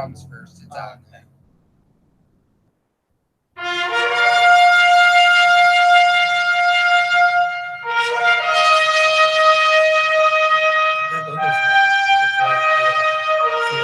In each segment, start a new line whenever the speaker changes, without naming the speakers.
drums first. It's
Okay.
Yeah, go this way. See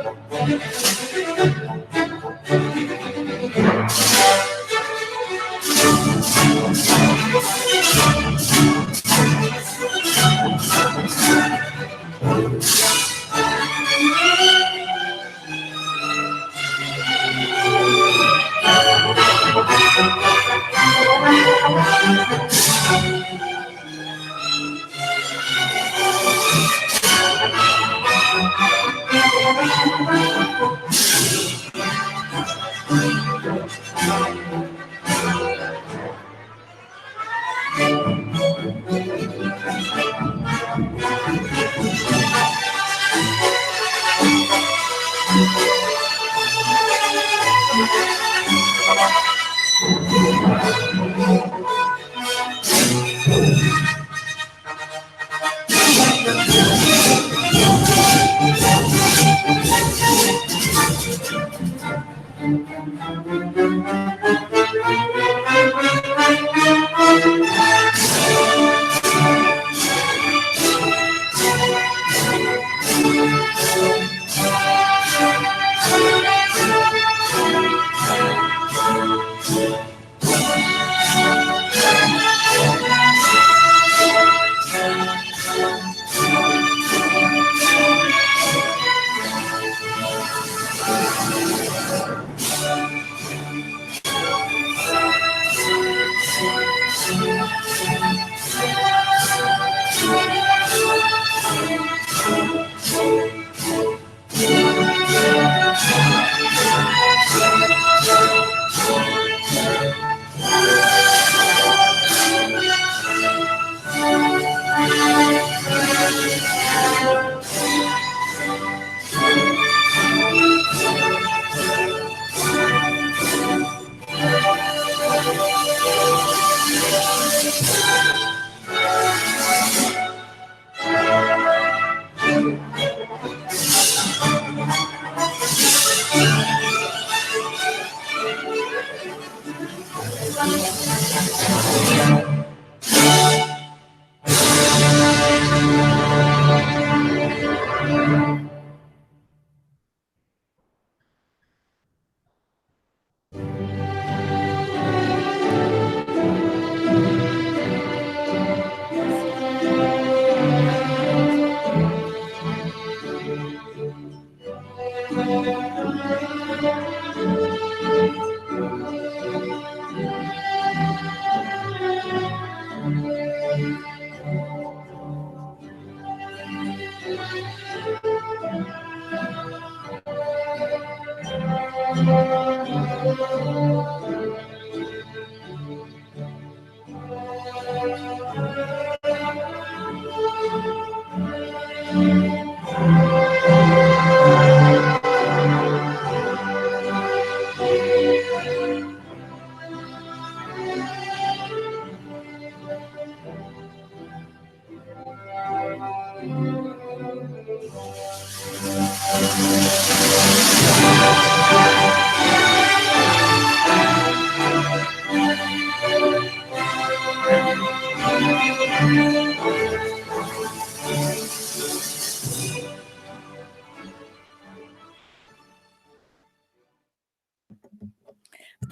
what happens.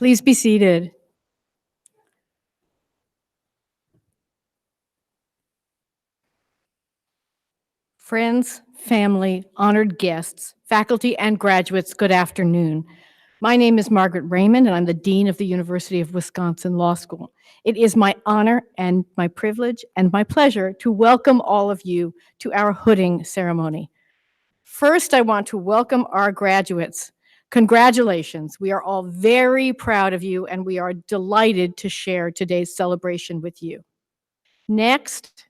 Please be seated. Friends, family, honored guests, faculty, and graduates, good afternoon. My name is Margaret Raymond, and I'm the Dean of the University of Wisconsin Law School. It is my honor and my privilege and my pleasure to welcome all of you to our hooding ceremony. First, I want to welcome our graduates. Congratulations. We are all very proud of you, and we are delighted to share today's celebration with you. Next,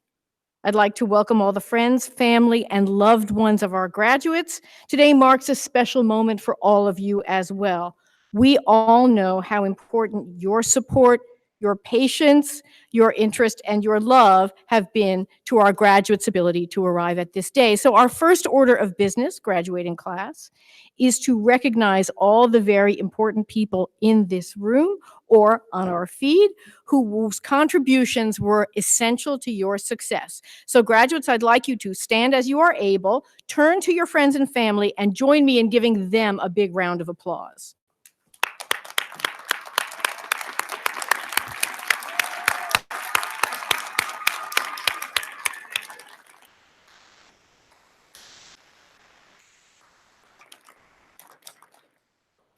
I'd like to welcome all the friends, family, and loved ones of our graduates. Today marks a special moment for all of you as well. We all know how important your support, your patience, your interest, and your love have been to our graduates' ability to arrive at this day. So our first order of business, graduating class, is to recognize all the very important people in this room or on our feed whose contributions were essential to your success. So graduates, I'd like you to stand as you are able, turn to your friends and family, and join me in giving them a big round of applause.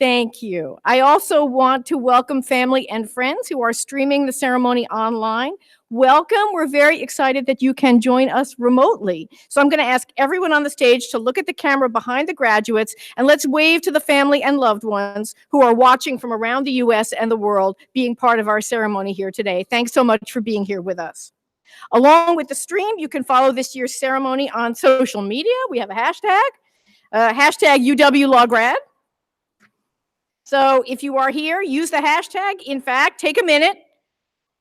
Thank you. I also want to welcome family and friends who are streaming the ceremony online. Welcome. We're very excited that you can join us remotely. So I'm going to ask everyone on the stage to look at the camera behind the graduates, and let's wave to the family and loved ones who are watching from around the US and the world, being part of our ceremony here today. Thanks so much for being here with us. Along with the stream, you can follow this year's ceremony on social media. We have a hashtag UWLawGrad. So if you are here, use the hashtag. In fact, take a minute,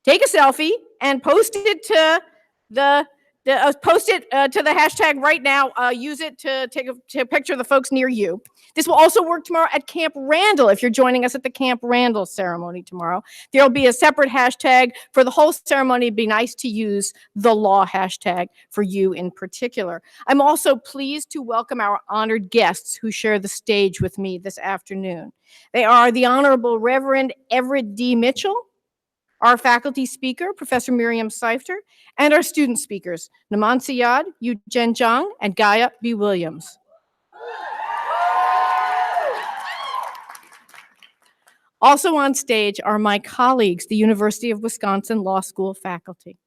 take a selfie, and post it to the hashtag right now. Use it to take a picture of the folks near you. This will also work tomorrow at Camp Randall. If you're joining us at the Camp Randall ceremony tomorrow, there'll be a separate hashtag for the whole ceremony. It'd be nice to use the law hashtag for you in particular. I'm also pleased to welcome our honored guests who share the stage with me this afternoon. They are the Honorable Reverend Everett D. Mitchell, our faculty speaker, Professor Miriam Seifter, and our student speakers, Naman Syed, Yu-Jen Zhang, and Gaia B. Williams. Also on stage are my colleagues, the University of Wisconsin Law School faculty.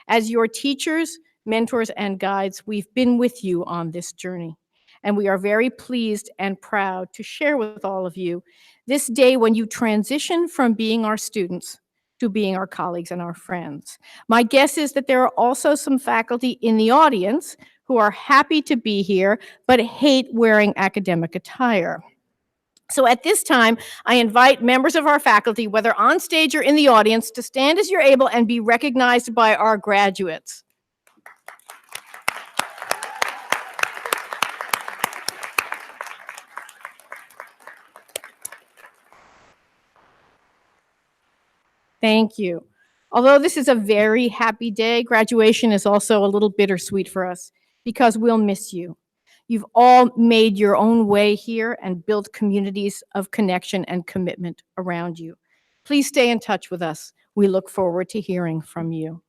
As your teachers, mentors, and guides, we've been with you on this journey, and we are very pleased and proud to share with all of you this day when you transition from being our students to being our colleagues and our friends. My guess is that there are also some faculty in the audience who are happy to be here, but hate wearing academic attire. So at this time, I invite members of our faculty, whether on stage or in the audience, to stand as you're able and be recognized by our graduates. Thank you. Although this is a very happy day, graduation is also a little bittersweet for us because we'll miss you. You've all made your own way here and built communities of connection and commitment around you. Please stay in touch with us. We look forward to hearing from you.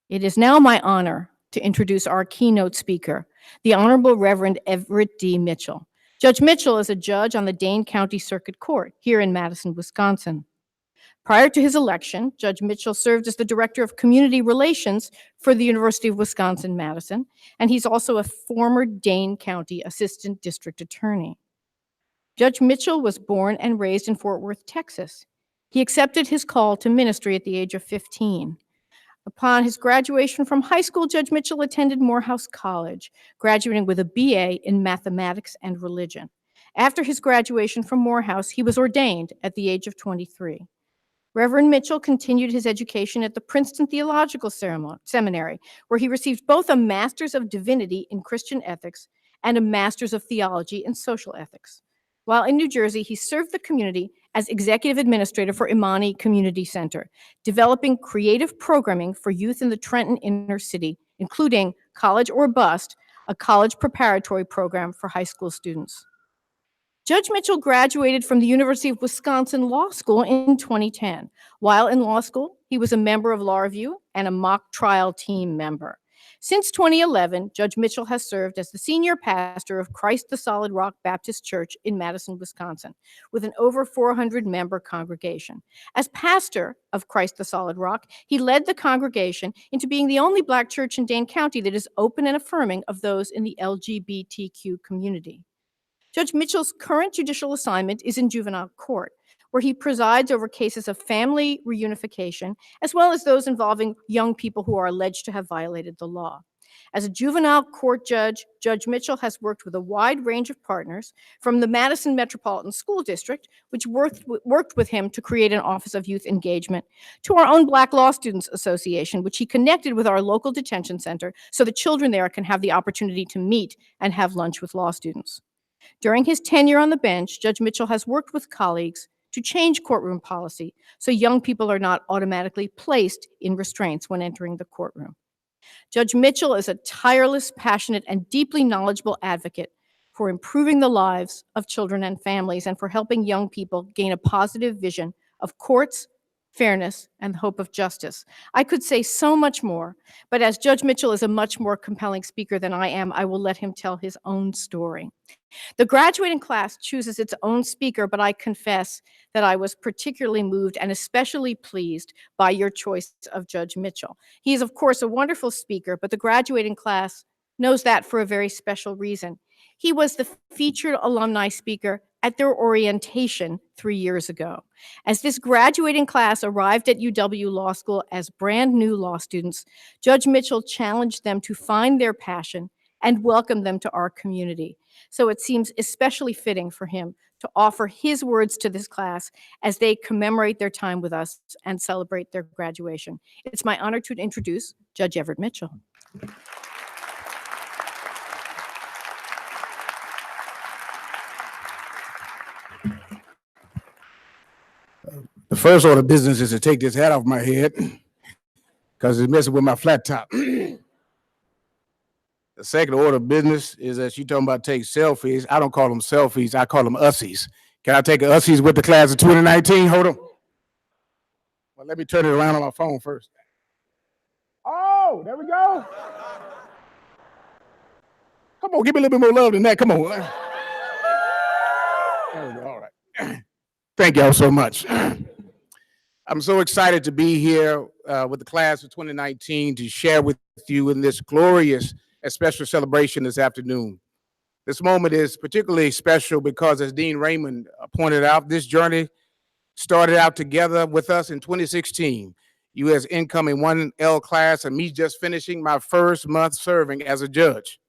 It is now my honor to introduce our keynote speaker, the Honorable Reverend Everett D. Mitchell. Judge Mitchell is a judge on the Dane County Circuit Court here in Madison, Wisconsin. Prior to his election, Judge Mitchell served as the Director of Community Relations for the University of Wisconsin-Madison, and he's also a former Dane County Assistant District Attorney. Judge Mitchell was born and raised in Fort Worth, Texas. He accepted his call to ministry at the age of 15. Upon his graduation from high school, Judge Mitchell attended Morehouse College, graduating with a BA in mathematics and religion. After his graduation from Morehouse, he was ordained at the age of 23. Reverend Mitchell continued his education at the Princeton Theological Seminary, where he received both a Master's of Divinity in Christian Ethics and a Master's of Theology in Social Ethics. While in New Jersey, he served the community as Executive Administrator for Imani Community Center, developing creative programming for youth in the Trenton inner city, including College or Bust, a college preparatory program for high school students. Judge Mitchell graduated from the University of Wisconsin Law School in 2010. While in law school, he was a member of Law Review and a mock trial team member. Since 2011, Judge Mitchell has served as the senior pastor of Christ the Solid Rock Baptist Church in Madison, Wisconsin, with an over 400-member congregation. As pastor of Christ the Solid Rock, he led the congregation into being the only Black church in Dane County that is open and affirming of those in the LGBTQ community. Judge Mitchell's current judicial assignment is in juvenile court, where he presides over cases of family reunification, as well as those involving young people who are alleged to have violated the law. As a juvenile court judge, Judge Mitchell has worked with a wide range of partners, from the Madison Metropolitan School District, which worked with him to create an Office of Youth Engagement, to our own Black Law Students Association, which he connected with our local detention center so the children there can have the opportunity to meet and have lunch with law students. During his tenure on the bench, Judge Mitchell has worked with colleagues to change courtroom policy so young people are not automatically placed in restraints when entering the courtroom. Judge Mitchell is a tireless, passionate, and deeply knowledgeable advocate for improving the lives of children and families and for helping young people gain a positive vision of courts, fairness, and the hope of justice. I could say so much more, but as Judge Mitchell is a much more compelling speaker than I am, I will let him tell his own story. The graduating class chooses its own speaker, but I confess that I was particularly moved and especially pleased by your choice of Judge Mitchell. He is, of course, a wonderful speaker, but the graduating class knows that for a very special reason. He was the featured alumni speaker at their orientation 3 years ago. As this graduating class arrived at UW Law School as brand new law students, Judge Mitchell challenged them to find their passion and welcome them to our community. So it seems especially fitting for him to offer his words to this class as they commemorate their time with us and celebrate their graduation. It's my honor to introduce Judge Everett Mitchell.
The first order of business is to take this hat off my head because it's messing with my flat top. The second order of business is that you talking about take selfies. I don't call them selfies. I call them ussies. Can I take a ussies with the class of 2019? Hold on. Well, let me turn it around on my phone first. Oh, there we go. Come on, give me a little bit more love than that. Come on. There we go. All right. Thank y'all so much. I'm so excited to be here with the class of 2019 to share with you in this glorious and special celebration this afternoon. This moment is particularly special because, as Dean Raymond pointed out, this journey started out together with us in 2016. You as incoming 1L class and me just finishing my first month serving as a judge.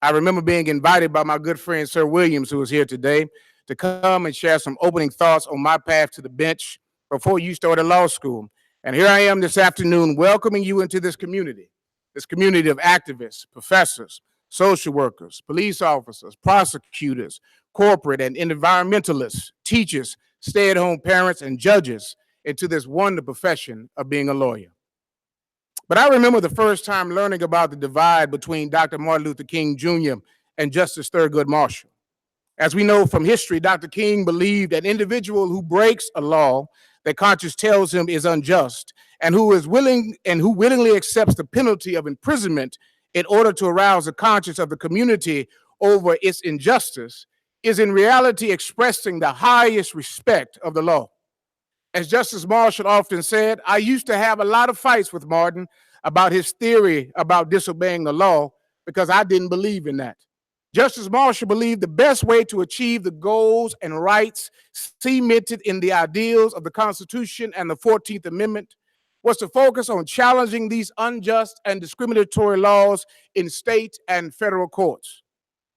I remember being invited by my good friend, Sir Williams, who is here today, to come and share some opening thoughts on my path to the bench before you started law school. And here I am this afternoon welcoming you into this community of activists, professors, social workers, police officers, prosecutors, corporate and environmentalists, teachers, stay-at-home parents, and judges into this wonderful profession of being a lawyer. But I remember the first time learning about the divide between Dr. Martin Luther King Jr. and Justice Thurgood Marshall. As we know from history, Dr. King believed an individual who breaks a law that conscience tells him is unjust and who willingly accepts the penalty of imprisonment in order to arouse the conscience of the community over its injustice is in reality expressing the highest respect of the law. As Justice Marshall often said, I used to have a lot of fights with Martin about his theory about disobeying the law because I didn't believe in that. Justice Marshall believed the best way to achieve the goals and rights cemented in the ideals of the Constitution and the 14th Amendment was to focus on challenging these unjust and discriminatory laws in state and federal courts.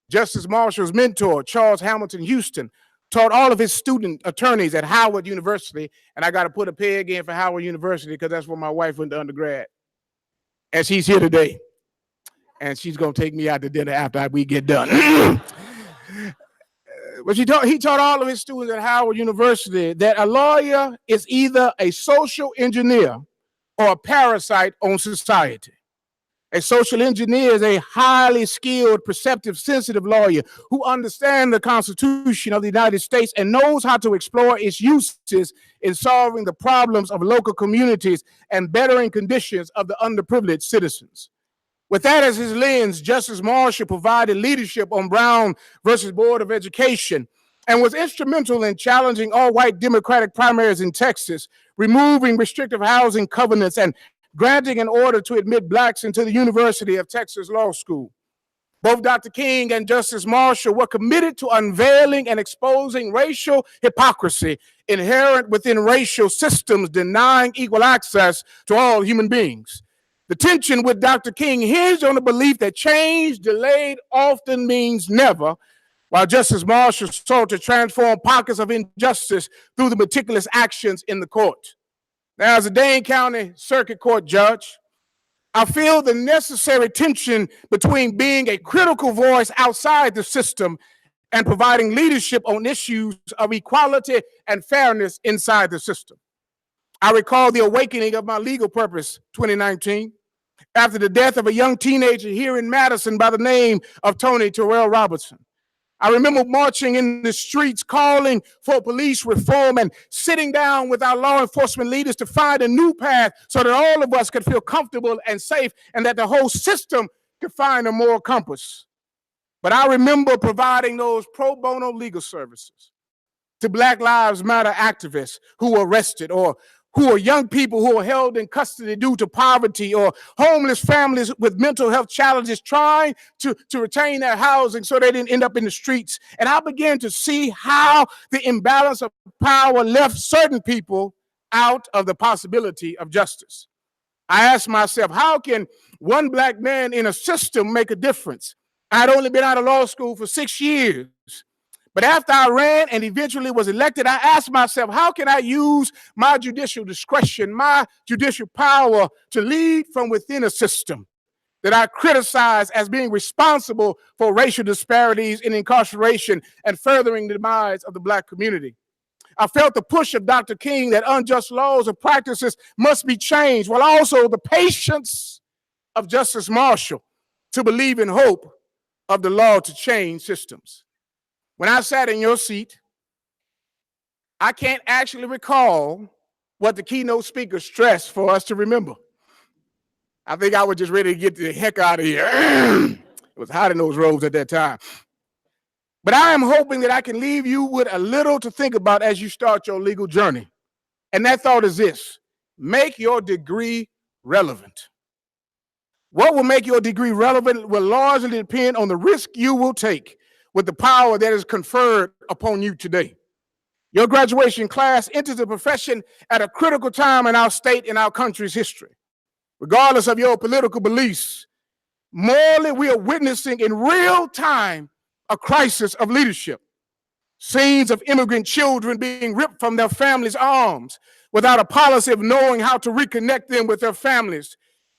Justice Marshall's mentor, Charles Hamilton Houston, taught all of his student attorneys at Howard University, and I got to put a peg in for Howard University because that's where my wife went to undergrad. And she's here today. And she's going to take me out to dinner after we get done. But he taught all of his students at Howard University that a lawyer is either a social engineer or a parasite on society. A social engineer is a highly skilled, perceptive, sensitive lawyer who understands the Constitution of the United States and knows how to explore its uses in solving the problems of local communities and bettering conditions of the underprivileged citizens. With that as his lens, Justice Marshall provided leadership on Brown versus Board of Education and was instrumental in challenging all-white Democratic primaries in Texas, removing restrictive housing covenants, and granting an order to admit blacks into the University of Texas Law School. Both Dr. King and Justice Marshall were committed to unveiling and exposing racial hypocrisy inherent within racial systems denying equal access to all human beings. The tension with Dr. King hinged on the belief that change delayed often means never, while Justice Marshall sought to transform pockets of injustice through the meticulous actions in the court. Now, as a Dane County Circuit Court judge, I feel the necessary tension between being a critical voice outside the system and providing leadership on issues of equality and fairness inside the system. I recall the awakening of my legal purpose, 2019, after the death of a young teenager here in Madison by the name of Tony Terrell Robertson. I remember marching in the streets calling for police reform and sitting down with our law enforcement leaders to find a new path so that all of us could feel comfortable and safe and that the whole system could find a moral compass. But I remember providing those pro bono legal services to Black Lives Matter activists who were arrested, or who are young people who are held in custody due to poverty, or homeless families with mental health challenges trying to retain their housing so they didn't end up in the streets. And I began to see how the imbalance of power left certain people out of the possibility of justice. I asked myself, how can one Black man in a system make a difference? I'd only been out of law school for 6 years. But after I ran and eventually was elected, I asked myself, how can I use my judicial discretion, my judicial power to lead from within a system that I criticize as being responsible for racial disparities in incarceration and furthering the demise of the Black community? I felt the push of Dr. King that unjust laws or practices must be changed, while also the patience of Justice Marshall to believe in hope of the law to change systems. When I sat in your seat, I can't actually recall what the keynote speaker stressed for us to remember. I think I was just ready to get the heck out of here. It was hot in those robes at that time. But I am hoping that I can leave you with a little to think about as you start your legal journey. And that thought is this: make your degree relevant. What will make your degree relevant will largely depend on the risk you will take with the power that is conferred upon you today. Your graduation class enters the profession at a critical time in our state and our country's history. Regardless of your political beliefs, morally, we are witnessing in real time a crisis of leadership. Scenes of immigrant children being ripped from their families' arms without a policy of knowing how to reconnect them with their families.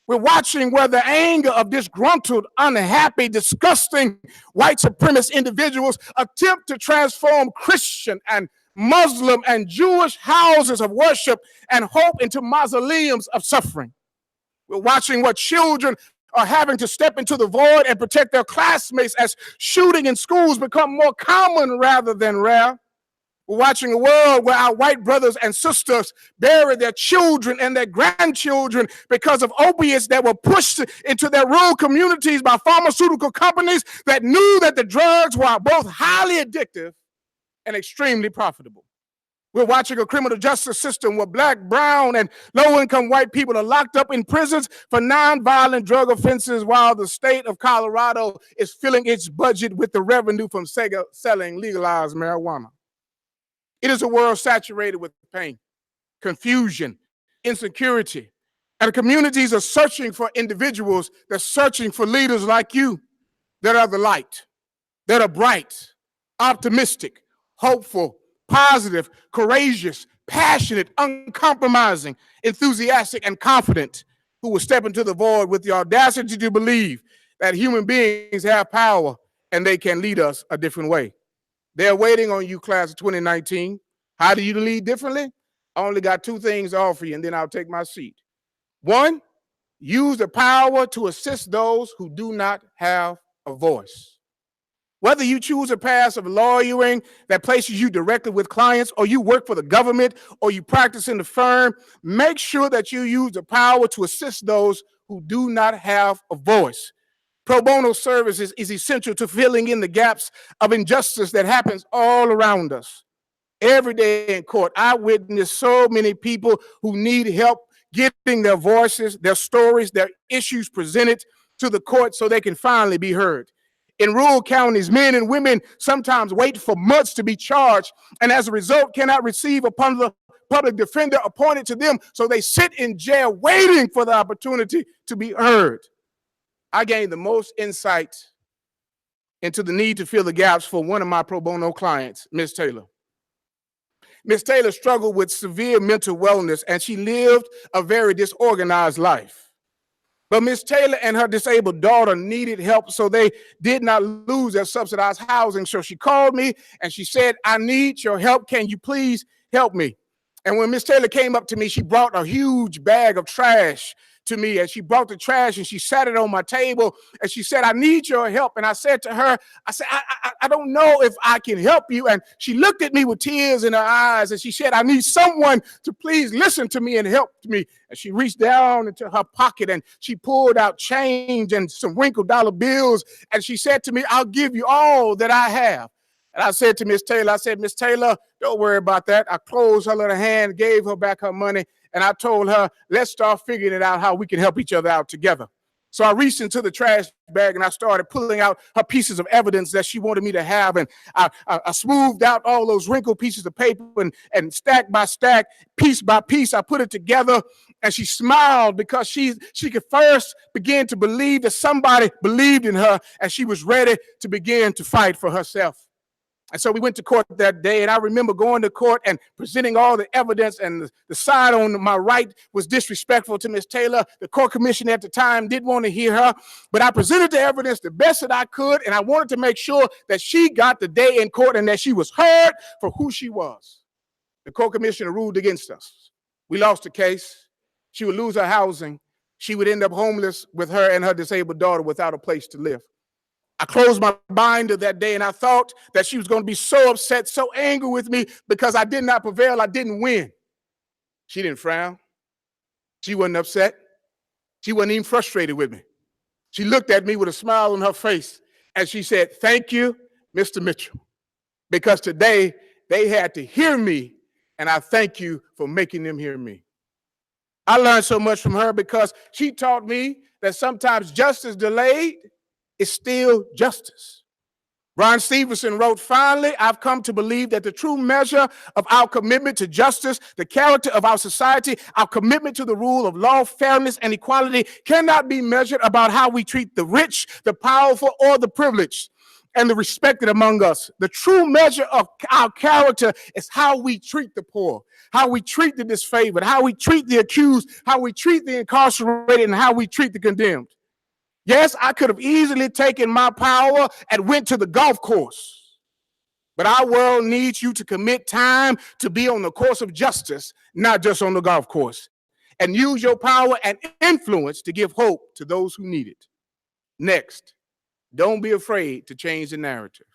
We're watching where the anger of disgruntled, unhappy, disgusting white supremacist individuals attempt to transform Christian and Muslim and Jewish houses of worship and hope into mausoleums of suffering. We're watching what children are having to step into the void and protect their classmates as shooting in schools become more common rather than rare. We're watching a world where our white brothers and sisters bury their children and their grandchildren because of opiates that were pushed into their rural communities by pharmaceutical companies that knew that the drugs were both highly addictive and extremely profitable. We're watching a criminal justice system where Black, brown, and low-income white people are locked up in prisons for nonviolent drug offenses, while the state of Colorado is filling its budget with the revenue from selling legalized marijuana. It is a world saturated with pain, confusion, insecurity, and communities are searching for individuals. They're searching for leaders like you that are the light, that are bright, optimistic, hopeful, positive, courageous, passionate, uncompromising, enthusiastic, and confident, who will step into the void with the audacity to believe that human beings have power and they can lead us a different way. They're waiting on you, class of 2019. How do you lead differently? I only got 2 things to offer you, and then I'll take my seat. 1, use the power to assist those who do not have a voice. Whether you choose a path of lawyering that places you directly with clients, or you work for the government, or you practice in the firm, make sure that you use the power to assist those who do not have a voice. Pro bono services is essential to filling in the gaps of injustice that happens all around us. Every day in court, I witness so many people who need help getting their voices, their stories, their issues presented to the court so they can finally be heard. In rural counties, men and women sometimes wait for months to be charged, and as a result cannot receive a public defender appointed to them, so they sit in jail waiting for the opportunity to be heard. I gained the most insight into the need to fill the gaps for one of my pro bono clients, Ms. Taylor. Ms. Taylor struggled with severe mental wellness, and she lived a very disorganized life. But Ms. Taylor and her disabled daughter needed help, so they did not lose their subsidized housing. So she called me and she said, "I need your help. Can you please help me?" And when Ms. Taylor came up to me, she brought a huge bag of trash to me, and she brought the trash and she sat it on my table, and she said, "I need your help." And I said to her, I don't know if I can help you. And she looked at me with tears in her eyes, and she said, "I need someone to please listen to me and help me." And she reached down into her pocket and she pulled out change and some wrinkled dollar bills. And she said to me, "I'll give you all that I have." And I said to Miss Taylor, I said, "Miss Taylor, don't worry about that." I closed her little hand, gave her back her money, and I told her, "Let's start figuring it out how we can help each other out together." So I reached into the trash bag and I started pulling out her pieces of evidence that she wanted me to have. And I smoothed out all those wrinkled pieces of paper and stack by stack, piece by piece, I put it together. And she smiled because she could first begin to believe that somebody believed in her and she was ready to begin to fight for herself. And so we went to court that day, and I remember going to court and presenting all the evidence, and the side on my right was disrespectful to Miss Taylor. The court commissioner at the time didn't want to hear her, but I presented the evidence the best that I could, and I wanted to make sure that she got the day in court and that she was heard for who she was. The court commissioner ruled against us. We lost the case. She would lose her housing. She would end up homeless with her and her disabled daughter without a place to live. I closed my binder that day, and I thought that she was going to be so upset, so angry with me because I did not prevail. I didn't win. She didn't frown. She wasn't upset. She wasn't even frustrated with me. She looked at me with a smile on her face, and she said, "Thank you, Mr. Mitchell, because today they had to hear me, and I thank you for making them hear me." I learned so much from her because she taught me that sometimes justice delayed is still justice. Ron Stevenson wrote, "Finally, I've come to believe that the true measure of our commitment to justice, the character of our society, our commitment to the rule of law, fairness, and equality cannot be measured about how we treat the rich, the powerful, or the privileged and the respected among us. The true measure of our character is how we treat the poor, how we treat the disfavored, how we treat the accused, how we treat the incarcerated, and how we treat the condemned." Yes, I could have easily taken my power and went to the golf course. But our world needs you to commit time to be on the course of justice, not just on the golf course, and use your power and influence to give hope to those who need it. Next, don't be afraid to change the narrative.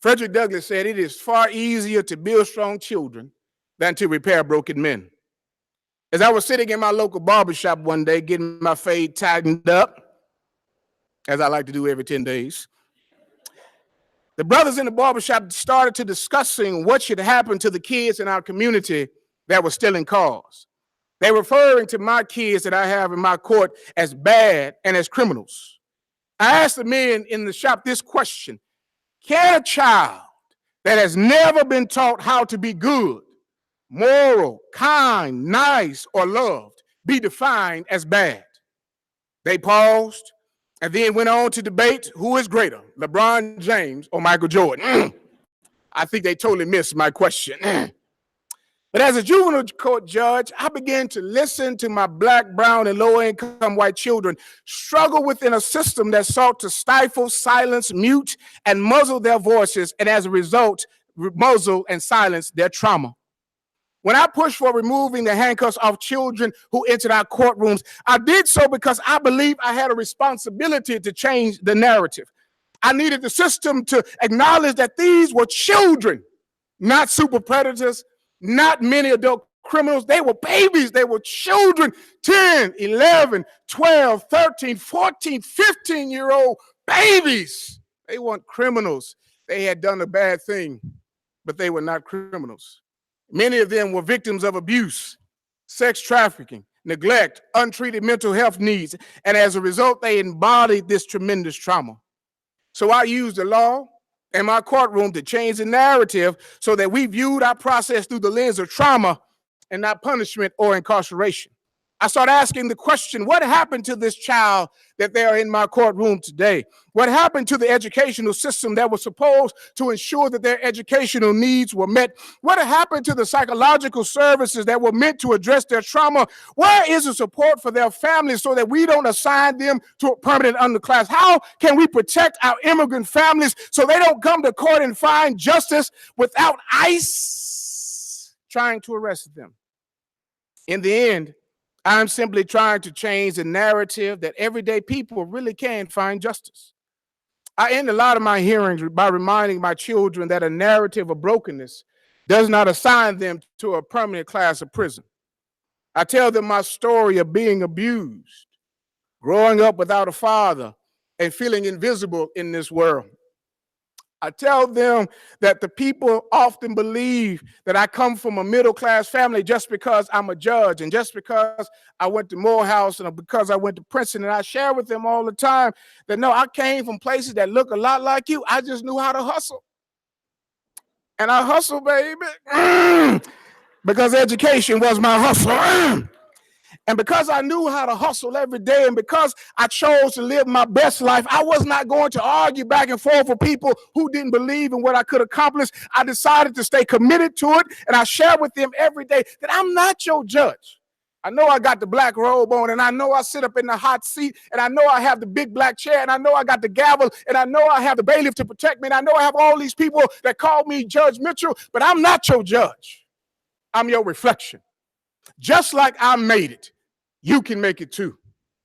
Frederick Douglass said, "It is far easier to build strong children than to repair broken men." As I was sitting in my local barbershop one day, getting my fade tightened up, as I like to do every 10 days, the brothers in the barbershop started to discussing what should happen to the kids in our community that were stealing cars. They were referring to my kids that I have in my court as bad and as criminals. I asked the men in the shop this question: can a child that has never been taught how to be good, moral, kind, nice, or loved be defined as bad? They paused and then went on to debate who is greater, LeBron James or Michael Jordan. I think they totally missed my question. But as a juvenile court judge, I began to listen to my black, brown, and low-income white children struggle within a system that sought to stifle, silence, mute, and muzzle their voices, and as a result, muzzle and silence their trauma. When I pushed for removing the handcuffs off children who entered our courtrooms, I did so because I believe I had a responsibility to change the narrative. I needed the system to acknowledge that these were children, not super predators, not many adult criminals. They were babies. They were children, 10, 11, 12, 13, 14, 15-year-old babies. They weren't criminals. They had done a bad thing, but they were not criminals. Many of them were victims of abuse, sex trafficking, neglect, untreated mental health needs, and as a result, they embodied this tremendous trauma. So I used the law in my courtroom to change the narrative so that we viewed our process through the lens of trauma and not punishment or incarceration. I started asking the question, what happened to this child that they are in my courtroom today? What happened to the educational system that was supposed to ensure that their educational needs were met? What happened to the psychological services that were meant to address their trauma? Where is the support for their families so that we don't assign them to a permanent underclass? How can we protect our immigrant families so they don't come to court and find justice without ICE trying to arrest them? In the end, I'm simply trying to change the narrative that everyday people really can find justice. I end a lot of my hearings by reminding my children that a narrative of brokenness does not assign them to a permanent class of prison. I tell them my story of being abused, growing up without a father, and feeling invisible in this world. I tell them that the people often believe that I come from a middle-class family just because I'm a judge and just because I went to Morehouse and because I went to Princeton. And I share with them all the time that no, I came from places that look a lot like you. I just knew how to hustle. And I hustle, baby, because education was my hustle. And because I knew how to hustle every day and because I chose to live my best life, I was not going to argue back and forth with people who didn't believe in what I could accomplish. I decided to stay committed to it, and I share with them every day that I'm not your judge. I know I got the black robe on, and I know I sit up in the hot seat, and I know I have the big black chair, and I know I got the gavel, and I know I have the bailiff to protect me, and I know I have all these people that call me Judge Mitchell, but I'm not your judge. I'm your reflection. Just like I made it, you can make it too.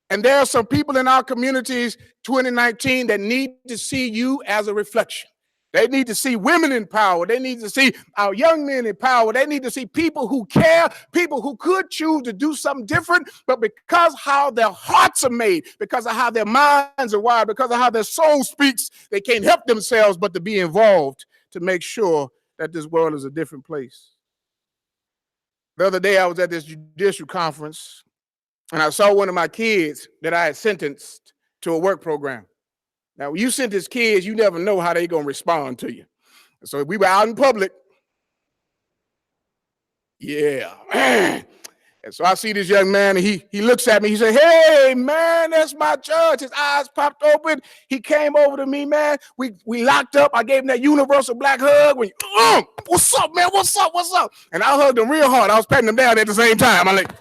And there are some people in our communities, 2019, that need to see you as a reflection. They need to see women in power. They need to see our young men in power. They need to see people who care, people who could choose to do something different, but because how their hearts are made, because of how their minds are wired, because of how their soul speaks, they can't help themselves but to be involved to make sure that this world is a different place. The other day, I was at this judicial conference, and I saw one of my kids that I had sentenced to a work program. Now, when you sentence kids, you never know how they're going to respond to you. So we were out in public. Yeah. And so I see this young man, and he looks at me. He said, "Hey, man, that's my judge." His eyes popped open. He came over to me, man. We locked up. I gave him that universal black hug. What's up, man? What's up? What's up? And I hugged him real hard. I was patting him down at the same time. I'm like,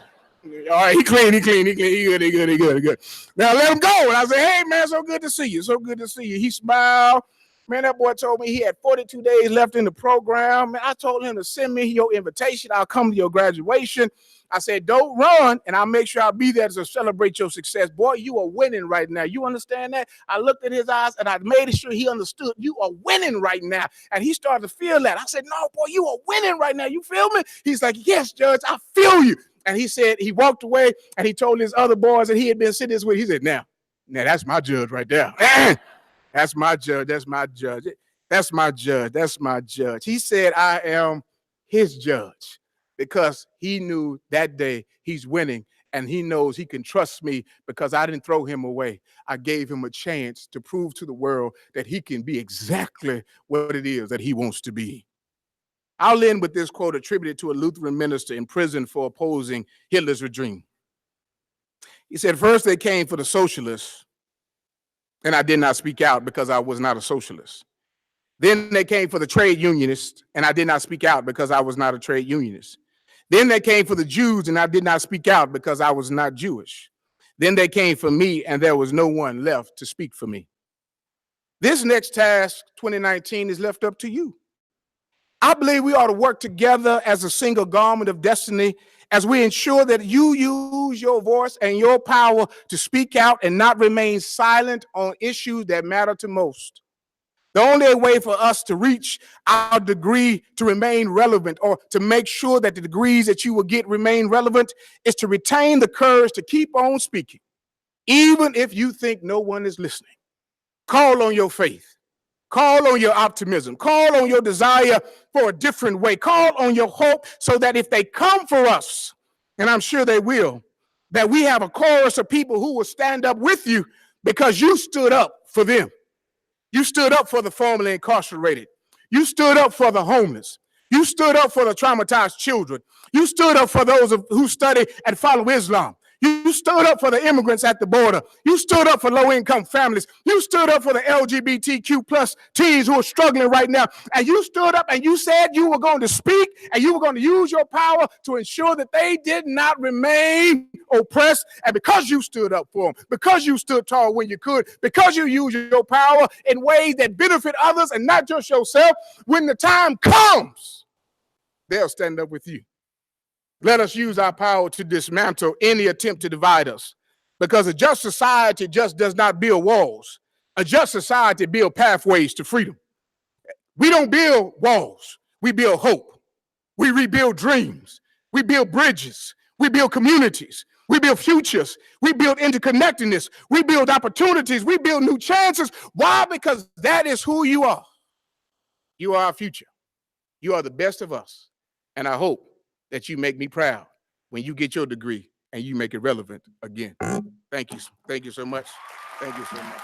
all right, he clean, he good. Now let him go. And I said, "Hey, man, so good to see you. So good to see you." He smiled. Man, that boy told me he had 42 days left in the program. Man, I told him to send me your invitation. I'll come to your graduation. I said, "Don't run, and I'll make sure I'll be there to celebrate your success." Boy, you are winning right now. You understand that? I looked at his eyes, and I made sure he understood. You are winning right now. And he started to feel that. I said, "No, boy, you are winning right now. You feel me?" He's like, "Yes, Judge, I feel you." And he said, he walked away, and he told his other boys that he had been sitting with. He said, now, that's my judge right there. That's my judge. That's my judge. That's my judge. That's my judge. He said, I am his judge because he knew that day he's winning, and he knows he can trust me because I didn't throw him away. I gave him a chance to prove to the world that he can be exactly what it is that he wants to be. I'll end with this quote attributed to a Lutheran minister in prison for opposing Hitler's regime. He said, "First they came for the socialists, and I did not speak out because I was not a socialist. Then they came for the trade unionists, and I did not speak out because I was not a trade unionist. Then they came for the Jews, and I did not speak out because I was not Jewish. Then they came for me, and there was no one left to speak for me." This next task, 2019, is left up to you. I believe we ought to work together as a single garment of destiny as we ensure that you use your voice and your power to speak out and not remain silent on issues that matter to most. The only way for us to reach our degree to remain relevant, or to make sure that the degrees that you will get remain relevant, is to retain the courage to keep on speaking, even if you think no one is listening. Call on your faith. Call on your optimism. Call on your desire for a different way. Call on your hope so that if they come for us, and I'm sure they will, that we have a chorus of people who will stand up with you because you stood up for them. You stood up for the formerly incarcerated. You stood up for the homeless. You stood up for the traumatized children. You stood up for those who study and follow Islam. You stood up for the immigrants at the border. You stood up for low-income families. You stood up for the LGBTQ plus teens who are struggling right now. And you stood up and you said you were going to speak and you were going to use your power to ensure that they did not remain oppressed. And because you stood up for them, because you stood tall when you could, because you used your power in ways that benefit others and not just yourself, when the time comes, they'll stand up with you. Let us use our power to dismantle any attempt to divide us. Because a just society just does not build walls. A just society builds pathways to freedom. We don't build walls. We build hope. We rebuild dreams. We build bridges. We build communities. We build futures. We build interconnectedness. We build opportunities. We build new chances. Why? Because that is who you are. You are our future. You are the best of us. And I hope that you make me proud when you get your degree and you make it relevant again. Thank you. Thank you so much. Thank you so much.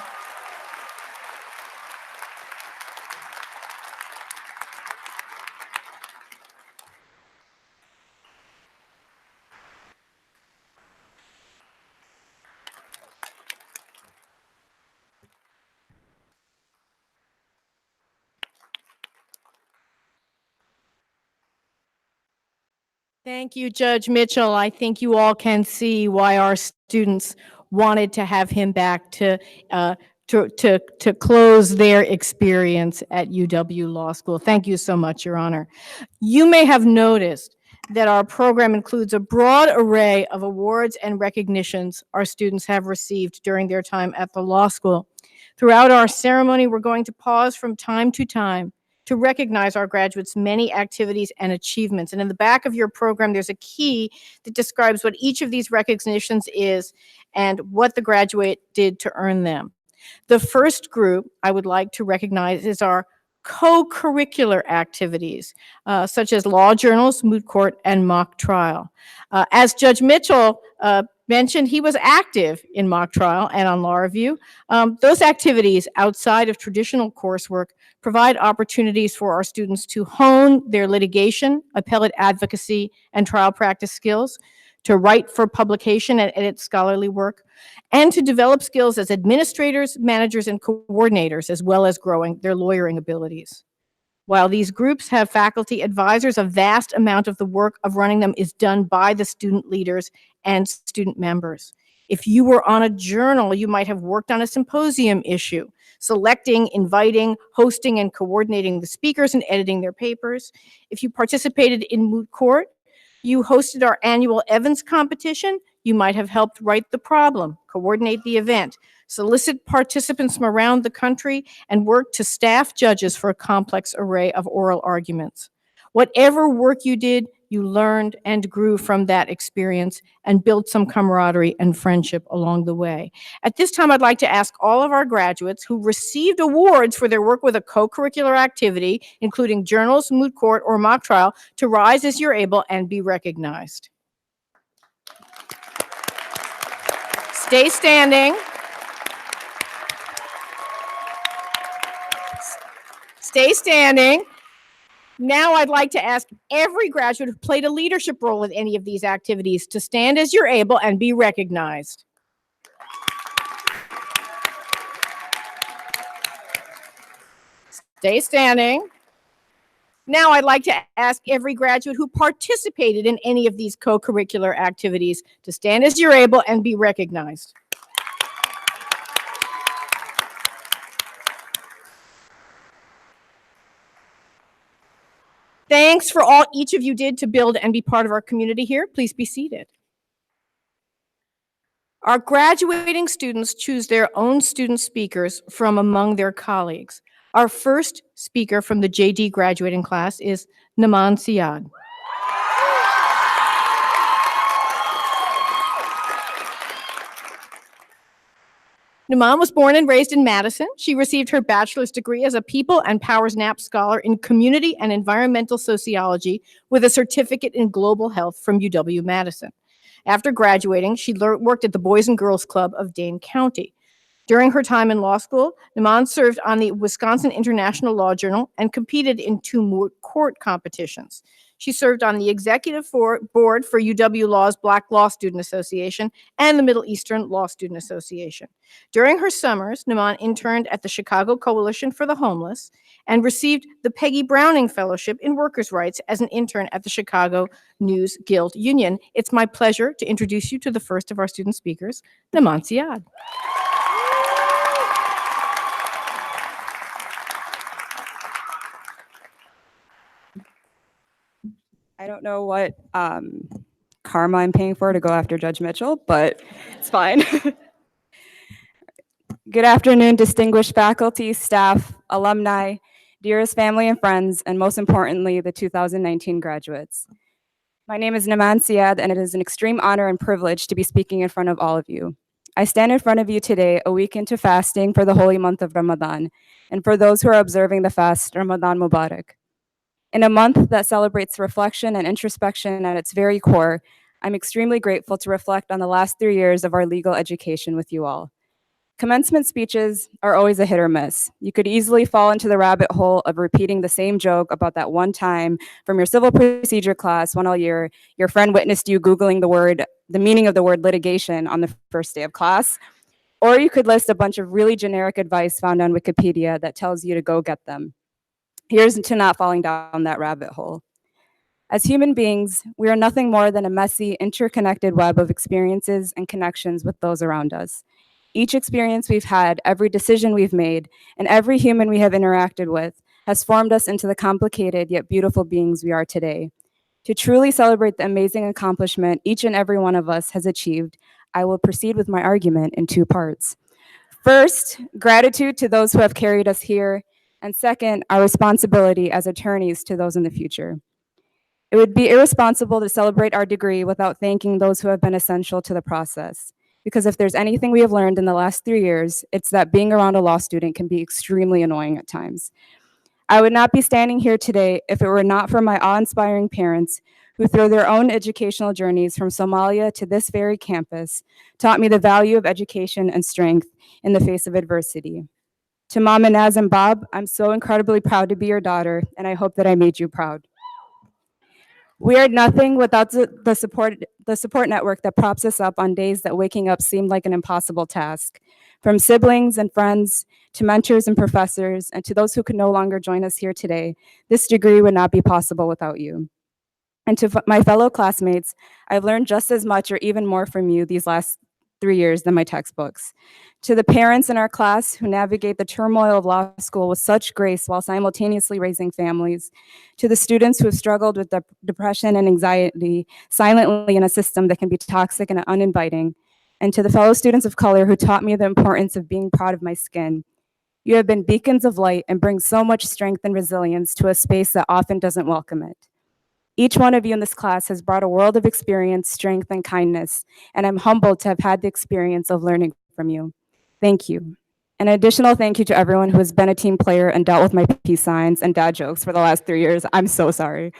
Thank you, Judge Mitchell. I think you all can see why our students wanted to have him back to close their experience at UW Law School. Thank you so much, Your Honor. You may have noticed that our program includes a broad array of awards and recognitions our students have received during their time at the law school. Throughout our ceremony, we're going to pause from time to recognize our graduates' many activities and achievements. And in the back of your program, there's a key that describes what each of these recognitions is and what the graduate did to earn them. The first group I would like to recognize is our co-curricular activities, such as law journals, moot court, and mock trial. As Judge Mitchell mentioned, he was active in mock trial and on law review. Those activities outside of traditional coursework provide opportunities for our students to hone their litigation, appellate advocacy, and trial practice skills, to write for publication and edit scholarly work, and to develop skills as administrators, managers, and coordinators, as well as growing their lawyering abilities. While these groups have faculty advisors, a vast amount of the work of running them is done by the student leaders and student members. If you were on a journal, you might have worked on a symposium issue, selecting, inviting, hosting, and coordinating the speakers and editing their papers. If you participated in moot court, you hosted our annual Evans competition, you might have helped write the problem, coordinate the event, solicit participants from around the country, and work to staff judges for a complex array of oral arguments. Whatever work you did, you learned and grew from that experience and built some camaraderie and friendship along the way. At this time, I'd like to ask all of our graduates who received awards for their work with a co-curricular activity, including journals, moot court, or mock trial, to rise as you're able and be recognized. Stay standing. Stay standing. Now I'd like to ask every graduate who played a leadership role in any of these activities to stand as you're able and be recognized. Stay standing. Now I'd like to ask every graduate who participated in any of these co-curricular activities to stand as you're able and be recognized. Thanks for all each of you did to build and be part of our community here. Please be seated. Our graduating students choose their own student speakers from among their colleagues. Our first speaker from the JD graduating class is Naman Siad. Naman was born and raised in Madison. She received her bachelor's degree as a People and Powers Knapp Scholar in Community and Environmental Sociology with a certificate in Global Health from UW-Madison. After graduating, she worked at the Boys and Girls Club of Dane County. During her time in law school, Naman served on the Wisconsin International Law Journal and competed in 2 moot court competitions. She served on the executive board for UW Law's Black Law Student Association and the Middle Eastern Law Student Association. During her summers, Naman interned at the Chicago Coalition for the Homeless and received the Peggy Browning Fellowship in Workers' Rights as an intern at the Chicago News Guild Union. It's my pleasure to introduce you to the first of our student speakers, Naman Siad.
I don't know what karma I'm paying for to go after Judge Mitchell, but it's fine. Good afternoon, distinguished faculty, staff, alumni, dearest family and friends, and most importantly, the 2019 graduates. My name is Naman Siad, and it is an extreme honor and privilege to be speaking in front of all of you. I stand in front of you today, a week into fasting for the holy month of Ramadan, and for those who are observing the fast, Ramadan Mubarak. In a month that celebrates reflection and introspection at its very core, I'm extremely grateful to reflect on the last 3 years of our legal education with you all. Commencement speeches are always a hit or miss. You could easily fall into the rabbit hole of repeating the same joke about that one time from your civil procedure class when all your friend witnessed you Googling the meaning of the word litigation on the first day of class. Or you could list a bunch of really generic advice found on Wikipedia that tells you to go get them. Here's to not falling down that rabbit hole. As human beings, we are nothing more than a messy, interconnected web of experiences and connections with those around us. Each experience we've had, every decision we've made, and every human we have interacted with has formed us into the complicated yet beautiful beings we are today. To truly celebrate the amazing accomplishment each and every one of us has achieved, I will proceed with my argument in 2 parts. First, gratitude to those who have carried us here, and second, our responsibility as attorneys to those in the future. It would be irresponsible to celebrate our degree without thanking those who have been essential to the process. Because if there's anything we have learned in the last 3 years, it's that being around a law student can be extremely annoying at times. I would not be standing here today if it were not for my awe-inspiring parents who, through their own educational journeys from Somalia to this very campus, taught me the value of education and strength in the face of adversity. To Mom and Naz and Bob, I'm so incredibly proud to be your daughter, and I hope that I made you proud. We are nothing without the support network that props us up on days that waking up seemed like an impossible task. From siblings and friends to mentors and professors, and to those who could no longer join us here today, this degree would not be possible without you. And to my fellow classmates, I've learned just as much or even more from you these last 3 years than my textbooks. To the parents in our class who navigate the turmoil of law school with such grace while simultaneously raising families, to the students who have struggled with depression and anxiety silently in a system that can be toxic and uninviting, and to the fellow students of color who taught me the importance of being proud of my skin. You have been beacons of light and bring so much strength and resilience to a space that often doesn't welcome it. Each one of you in this class has brought a world of experience, strength, and kindness, and I'm humbled to have had the experience of learning from you. Thank you. An additional thank you to everyone who has been a team player and dealt with my peace signs and dad jokes for the last 3 years. I'm so sorry.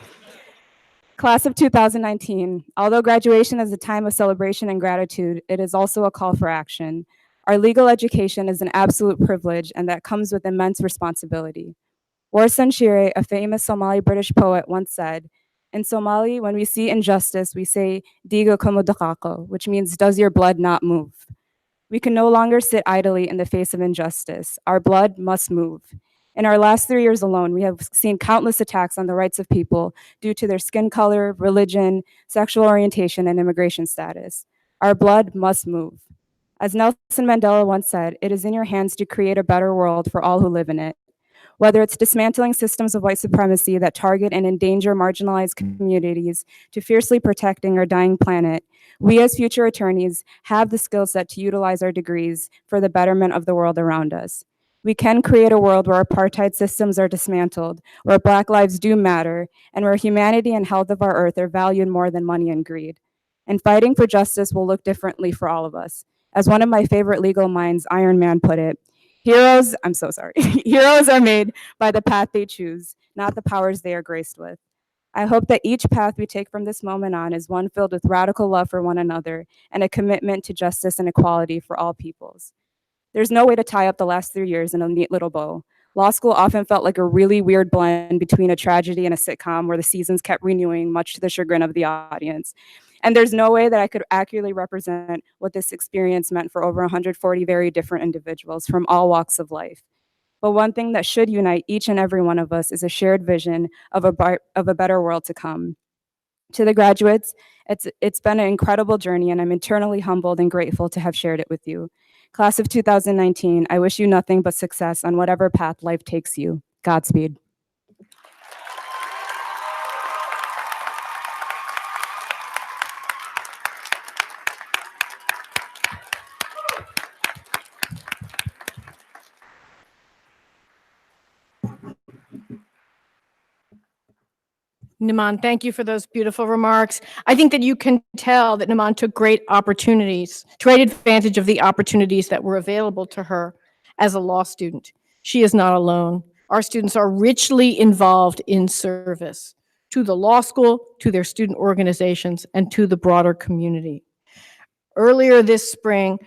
Class of 2019, although graduation is a time of celebration and gratitude, it is also a call for action. Our legal education is an absolute privilege, and that comes with immense responsibility. Warsan Shire, a famous Somali British poet, once said, "In Somali, when we see injustice, we say, Digo como dakako, which means, does your blood not move? We can no longer sit idly in the face of injustice. Our blood must move. In our last 3 years alone, we have seen countless attacks on the rights of people due to their skin color, religion, sexual orientation, and immigration status. Our blood must move. As Nelson Mandela once said, it is in your hands to create a better world for all who live in it. Whether it's dismantling systems of white supremacy that target and endanger marginalized communities to fiercely protecting our dying planet, we as future attorneys have the skill set to utilize our degrees for the betterment of the world around us. We can create a world where apartheid systems are dismantled, where Black lives do matter, and where humanity and health of our earth are valued more than money and greed. And fighting for justice will look differently for all of us. As one of my favorite legal minds, Iron Man, put it, heroes are made by the path they choose, not the powers they are graced with. I hope that each path we take from this moment on is one filled with radical love for one another and a commitment to justice and equality for all peoples. There's no way to tie up the last 3 years in a neat little bow. Law school often felt like a really weird blend between a tragedy and a sitcom where the seasons kept renewing, much to the chagrin of the audience. And there's no way that I could accurately represent what this experience meant for over 140 very different individuals from all walks of life. But one thing that should unite each and every one of us is a shared vision of a better world to come. To the graduates, it's been an incredible journey, and I'm eternally humbled and grateful to have shared it with you. Class of 2019, I wish you nothing but success on whatever path life takes you. Godspeed.
Naman, thank you for those beautiful remarks. I think that you can tell that Naman took great advantage of the opportunities that were available to her as a law student. She is not alone. Our students are richly involved in service to the law school, to their student organizations, and to the broader community. Earlier this spring,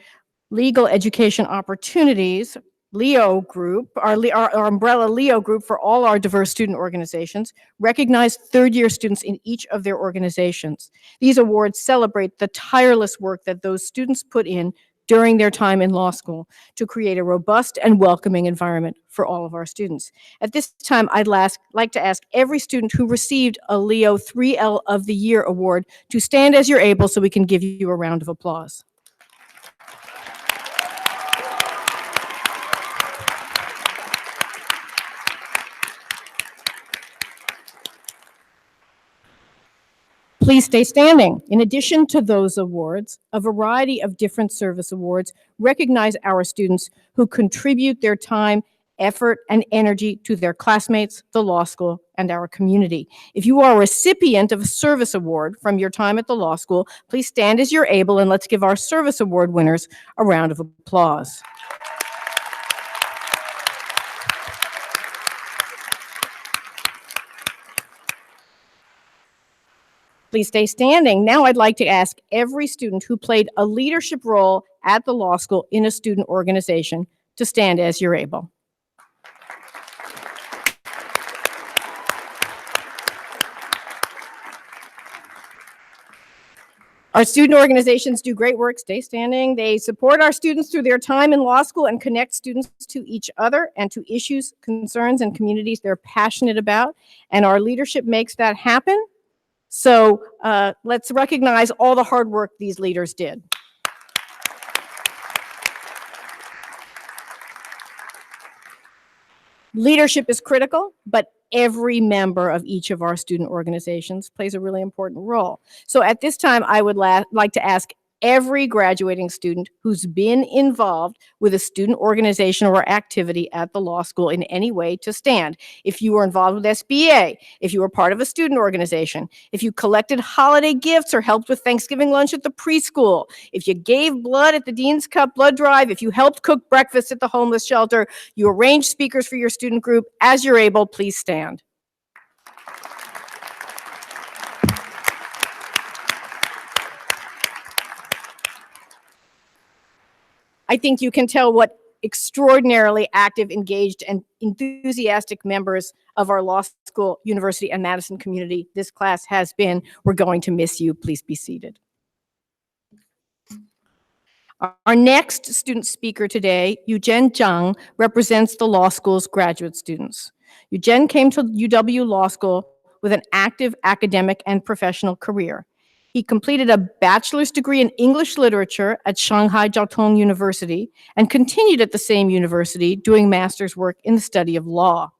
Legal Education Opportunities, LEO Group, our umbrella LEO Group for all our diverse student organizations, recognized third-year students in each of their organizations. These awards celebrate the tireless work that those students put in during their time in law school to create a robust and welcoming environment for all of our students. At this time, I'd like to ask every student who received a LEO 3L of the Year award to stand as you're able so we can give you a round of applause. Please stay standing. In addition to those awards, a variety of different service awards recognize our students who contribute their time, effort, and energy to their classmates, the law school, and our community. If you are a recipient of a service award from your time at the law school, please stand as you're able and let's give our service award winners a round of applause. Please stay standing. Now I'd like to ask every student who played a leadership role at the law school in a student organization to stand as you're able. Our student organizations do great work. Stay standing. They support our students through their time in law school and connect students to each other and to issues, concerns, and communities they're passionate about. And our leadership makes that happen. So let's recognize all the hard work these leaders did. Leadership is critical, but every member of each of our student organizations plays a really important role. So at this time, I would like to ask every graduating student who's been involved with a student organization or activity at the law school in any way to stand. If you were involved with SBA, if you were part of a student organization, if you collected holiday gifts or helped with Thanksgiving lunch at the preschool, if you gave blood at the Dean's Cup blood drive, if you helped cook breakfast at the homeless shelter, you arranged speakers for your student group, as you're able, please stand. I think you can tell what extraordinarily active, engaged, and enthusiastic members of our law school, university, and Madison community this class has been. We're going to miss you. Please be seated. Our next student speaker today, Yuzhen Zhang, represents the law school's graduate students. Yuzhen came to UW Law School with an active academic and professional career. He completed a bachelor's degree in English literature at Shanghai Jiao Tong University and continued at the same university doing master's work in the study of law.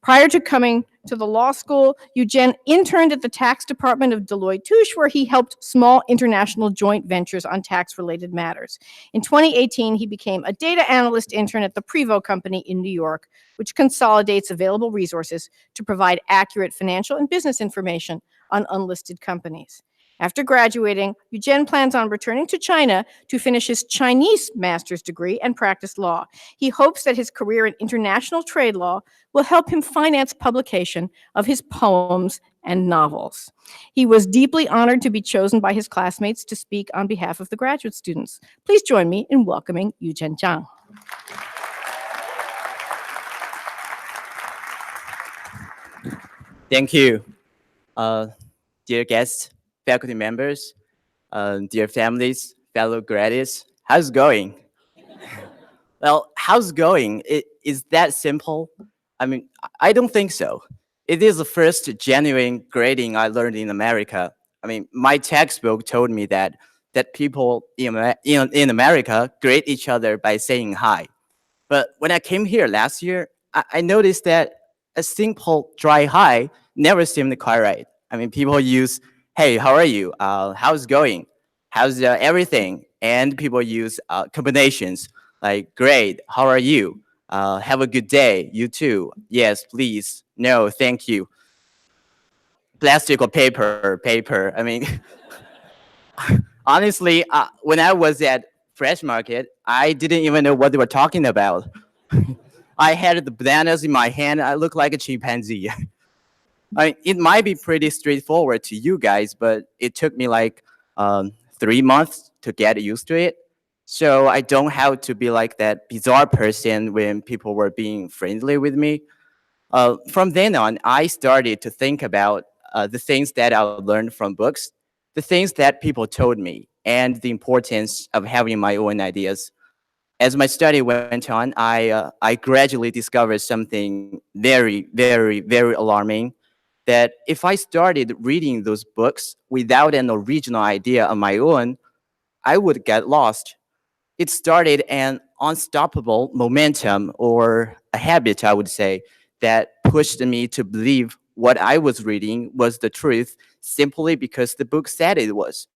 Prior to coming to the law school, Yuzhen interned at the tax department of Deloitte Touche, where he helped small international joint ventures on tax-related matters. In 2018, he became a data analyst intern at the Prevost Company in New York, which consolidates available resources to provide accurate financial and business information on unlisted companies. After graduating, Yuzhen plans on returning to China to finish his Chinese master's degree and practice law. He hopes that his career in international trade law will help him finance publication of his poems and novels. He was deeply honored to be chosen by his classmates to speak on behalf of the graduate students. Please join me in welcoming Yuzhen Zhang.
Thank you, dear guests, faculty members, dear families, fellow graduates. How's it going? Well, how's it going? Is that simple? I mean, I don't think so. It is the first genuine grading I learned in America. I mean, my textbook told me that people in America grade each other by saying hi. But when I came here last year, I noticed that a simple dry hi never seemed quite right. I mean, people use, hey, how are you? How's it going? How's everything? And people use combinations like, great, how are you? Have a good day, you too. Yes, please. No, thank you. plastic or paper. I mean, honestly, when I was at Fresh Market, I didn't even know what they were talking about. I had the bananas in my hand. I looked like a chimpanzee. I mean, it might be pretty straightforward to you guys, but it took me like 3 months to get used to it. So I don't have to be like that bizarre person when people were being friendly with me. From then on, I started to think about the things that I learned from books, the things that people told me, and the importance of having my own ideas. As my study went on, I gradually discovered something very, very, very alarming, that if I started reading those books without an original idea of my own, I would get lost. It started an unstoppable momentum, or a habit, I would say, that pushed me to believe what I was reading was the truth simply because the book said it was.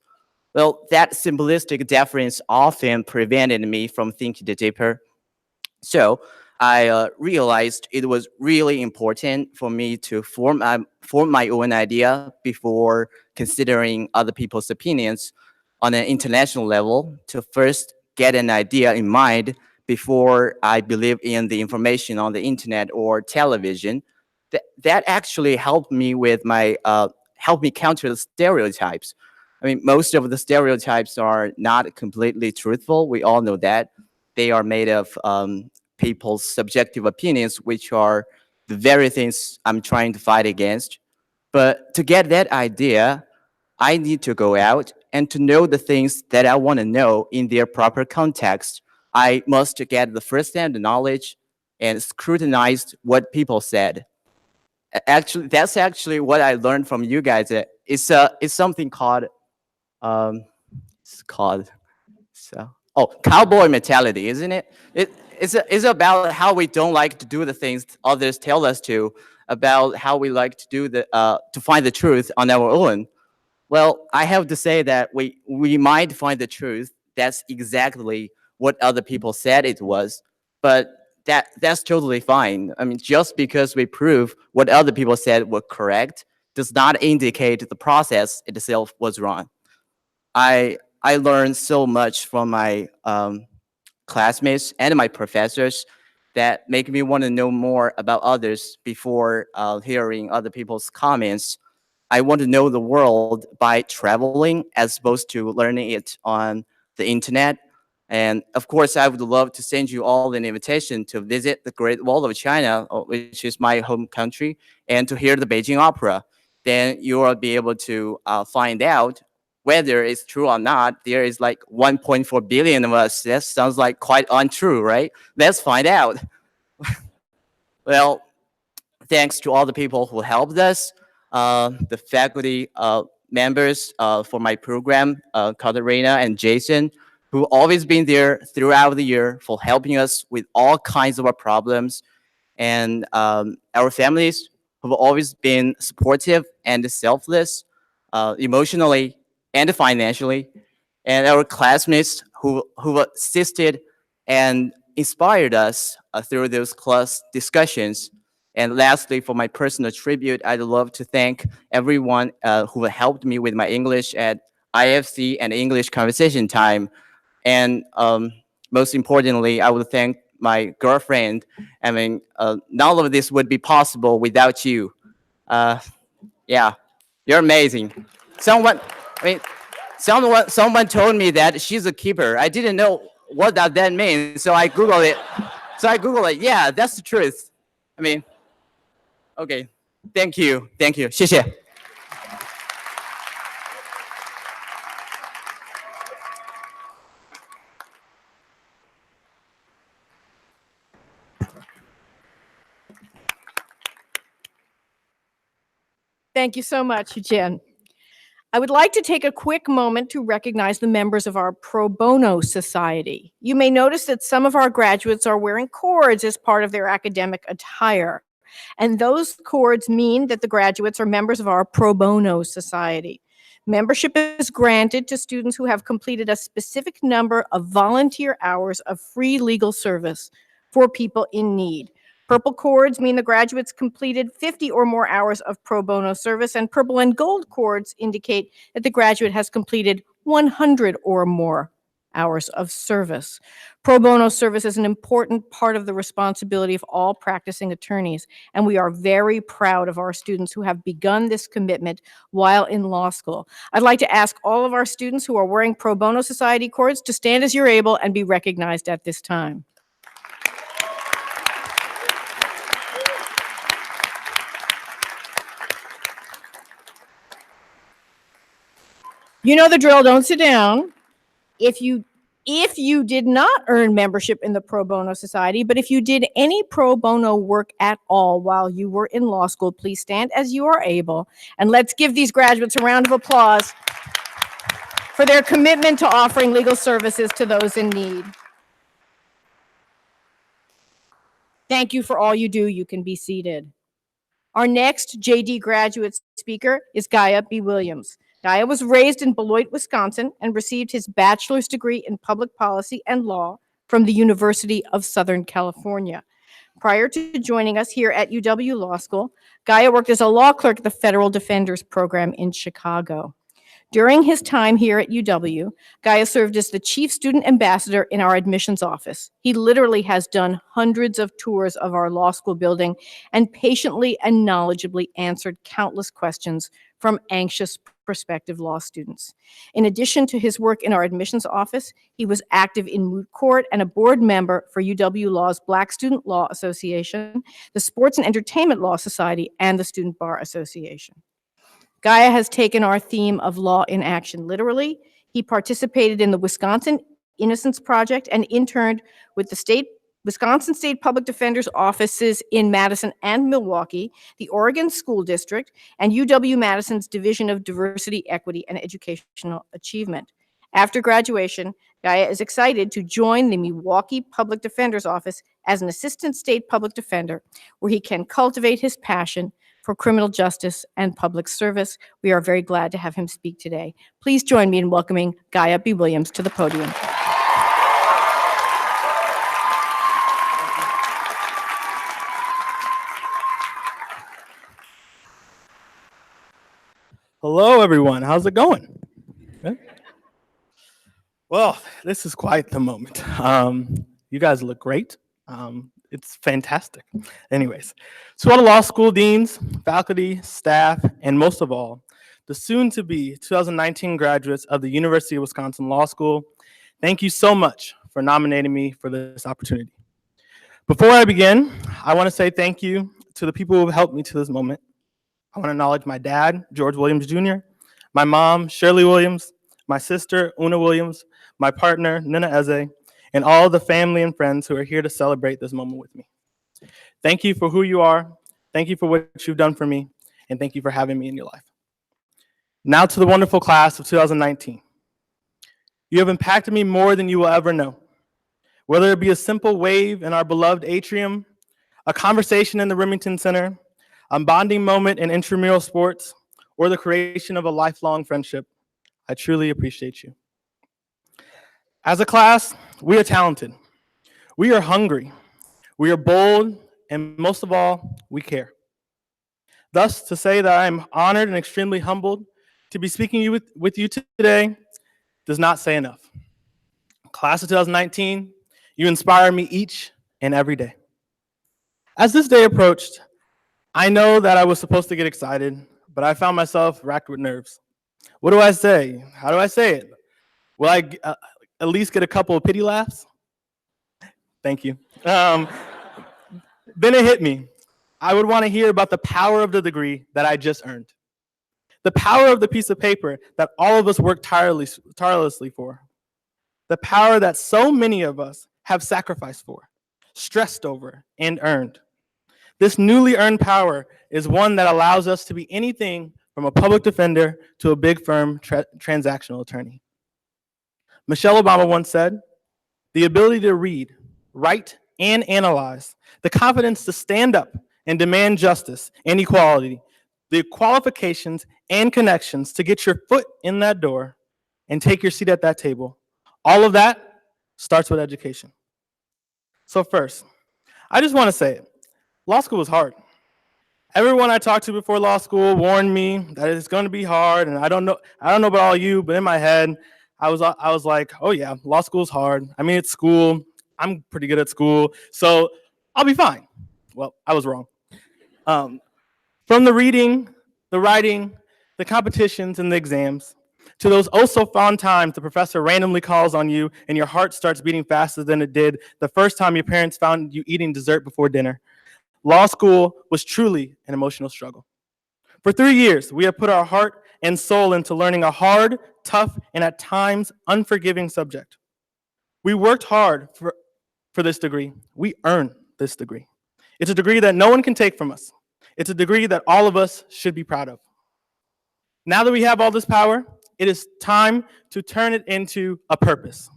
Well, that simplistic deference often prevented me from thinking deeper. So I realized it was really important for me to form my own idea before considering other people's opinions on an international level, to first get an idea in mind before I believe in the information on the internet or television. That actually helped me with helped me counter the stereotypes. I mean, most of the stereotypes are not completely truthful. We all know that. They are made of people's subjective opinions, which are the very things I'm trying to fight against. But to get that idea, I need to go out, and to know the things that I want to know in their proper context, I must get the first-hand knowledge and scrutinize what people said. Actually, that's actually what I learned from you guys. It's something called um, it's called so cowboy mentality, isn't it? It's about how we don't like to do the things others tell us to, about how we like to do to find the truth on our own. Well, I have to say that we might find the truth. That's exactly what other people said it was, but that's totally fine. I mean, just because we prove what other people said were correct does not indicate the process itself was wrong. I learned so much from my classmates and my professors that make me want to know more about others before hearing other people's comments. I want to know the world by traveling as opposed to learning it on the internet. And of course, I would love to send you all an invitation to visit the Great Wall of China, which is my home country, and to hear the Beijing Opera. Then you will be able to find out whether it's true or not. There is like 1.4 billion of us. That sounds like quite untrue, right? Let's find out. Well, thanks to all the people who helped us, the faculty members for my program, Katarina and Jason, who always been there throughout the year for helping us with all kinds of our problems, and our families who have always been supportive and selfless, emotionally and financially, and our classmates who assisted and inspired us through those class discussions. And lastly, for my personal tribute, I'd love to thank everyone who helped me with my English at IFC and English Conversation Time. And most importantly, I would thank my girlfriend. I mean, none of this would be possible without you. Yeah, you're amazing. Someone, I mean, someone told me that she's a keeper. I didn't know what that means, so I Googled it. Yeah, that's the truth. I mean, okay, thank you, 谢谢。
Thank you so much, Jen. I would like to take a quick moment to recognize the members of our Pro Bono Society. You may notice that some of our graduates are wearing cords as part of their academic attire. And those cords mean that the graduates are members of our Pro Bono Society. Membership is granted to students who have completed a specific number of volunteer hours of free legal service for people in need. Purple cords mean the graduates completed 50 or more hours of pro bono service, and purple and gold cords indicate that the graduate has completed 100 or more hours of service. Pro bono service is an important part of the responsibility of all practicing attorneys, and we are very proud of our students who have begun this commitment while in law school. I'd like to ask all of our students who are wearing Pro Bono Society cords to stand as you're able and be recognized at this time. You know the drill, don't sit down. If you did not earn membership in the Pro Bono Society, but if you did any pro bono work at all while you were in law school, please stand as you are able, and let's give these graduates a round of applause for their commitment to offering legal services to those in need. Thank you for all you do. You can be seated. Our next JD graduate speaker is Gaia B. Williams. Gaia was raised in Beloit, Wisconsin, and received his bachelor's degree in public policy and law from the University of Southern California. Prior to joining us here at UW Law School, Gaia worked as a law clerk at the Federal Defenders Program in Chicago. During his time here at UW, Gaia served as the chief student ambassador in our admissions office. He literally has done hundreds of tours of our law school building and patiently and knowledgeably answered countless questions from anxious prospective law students. In addition to his work in our admissions office, he was active in moot court and a board member for UW Law's Black Student Law Association, the Sports and Entertainment Law Society, and the Student Bar Association. Gaia has taken our theme of law in action literally. He participated in the Wisconsin Innocence Project and interned with the Wisconsin State Public Defender's offices in Madison and Milwaukee, the Oregon School District, and UW-Madison's Division of Diversity, Equity, and Educational Achievement. After graduation, Gaia is excited to join the Milwaukee Public Defender's Office as an Assistant State Public Defender, where he can cultivate his passion for criminal justice and public service. We are very glad to have him speak today. Please join me in welcoming Gaia B. Williams to the podium.
Hello, everyone. How's it going? Good? Well, this is quite the moment. You guys look great. It's fantastic. Anyways, to all the law school deans, faculty, staff, and most of all, the soon-to-be 2019 graduates of the University of Wisconsin Law School, thank you so much for nominating me for this opportunity. Before I begin, I want to say thank you to the people who have helped me to this moment. I want to acknowledge my dad, George Williams Jr., my mom, Shirley Williams, my sister, Una Williams, my partner, Nina Eze, and all the family and friends who are here to celebrate this moment with me. Thank you for who you are, thank you for what you've done for me, and thank you for having me in your life. Now to the wonderful class of 2019. You have impacted me more than you will ever know. Whether it be a simple wave in our beloved atrium, a conversation in the Remington Center, a bonding moment in intramural sports, or the creation of a lifelong friendship, I truly appreciate you. As a class, we are talented, we are hungry, we are bold, and most of all, we care. Thus, to say that I am honored and extremely humbled to be speaking with you today does not say enough. Class of 2019, you inspire me each and every day. As this day approached, I know that I was supposed to get excited, but I found myself racked with nerves. What do I say? How do I say it? Will I at least get a couple of pity laughs? Thank you. Then it hit me. I would want to hear about the power of the degree that I just earned. The power of the piece of paper that all of us worked tirelessly for. The power that so many of us have sacrificed for, stressed over, and earned. This newly earned power is one that allows us to be anything from a public defender to a big firm transactional attorney. Michelle Obama once said, the ability to read, write, and analyze, the confidence to stand up and demand justice and equality, the qualifications and connections to get your foot in that door and take your seat at that table, all of that starts with education. So first, I just want to say it. law school was hard. Everyone I talked to before law school warned me that it's going to be hard, and I don't know about all you, but in my head, I was like, oh yeah, law school's hard. I mean, it's school. I'm pretty good at school, so I'll be fine. Well, I was wrong. From the reading, the writing, the competitions, and the exams, to those oh so fun times the professor randomly calls on you and your heart starts beating faster than it did the first time your parents found you eating dessert before dinner. Law school was truly an emotional struggle. For 3 years, we have put our heart and soul into learning a hard, tough, and at times unforgiving subject. We worked hard for this degree. We earned this degree. It's a degree that no one can take from us. It's a degree that all of us should be proud of. Now that we have all this power, it is time to turn it into a purpose.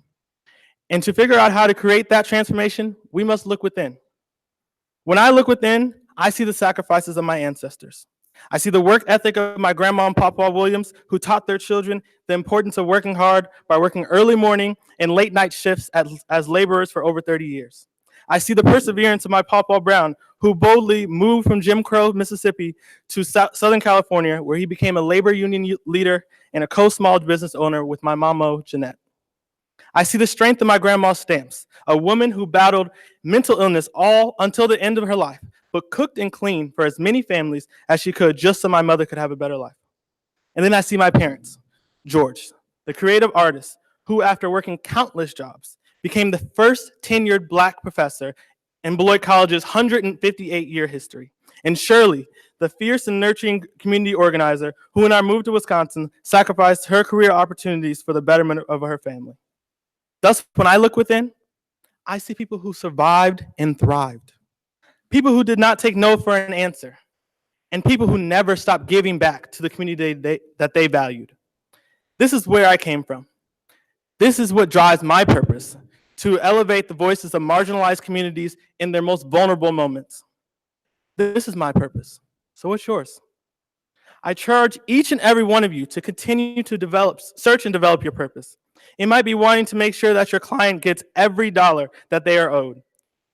And to figure out how to create that transformation, we must look within. When I look within, I see the sacrifices of my ancestors. I see the work ethic of my grandma and Papa Williams, who taught their children the importance of working hard by working early morning and late night shifts as laborers for over 30 years. I see the perseverance of my Papa Brown, who boldly moved from Jim Crow, Mississippi to Southern California, where he became a labor union leader and a co-small business owner with my mama, Jeanette. I see the strength of my grandma Stamps, a woman who battled mental illness all until the end of her life, but cooked and cleaned for as many families as she could just so my mother could have a better life. And then I see my parents, George, the creative artist who, after working countless jobs, became the first tenured Black professor in Beloit College's 158-year history. And Shirley, the fierce and nurturing community organizer who, in our move to Wisconsin, sacrificed her career opportunities for the betterment of her family. Thus, when I look within, I see people who survived and thrived, people who did not take no for an answer, and people who never stopped giving back to the community that they valued. This is where I came from. This is what drives my purpose, to elevate the voices of marginalized communities in their most vulnerable moments. This is my purpose. So what's yours? I charge each and every one of you to continue to search and develop your purpose. It might be wanting to make sure that your client gets every dollar that they are owed,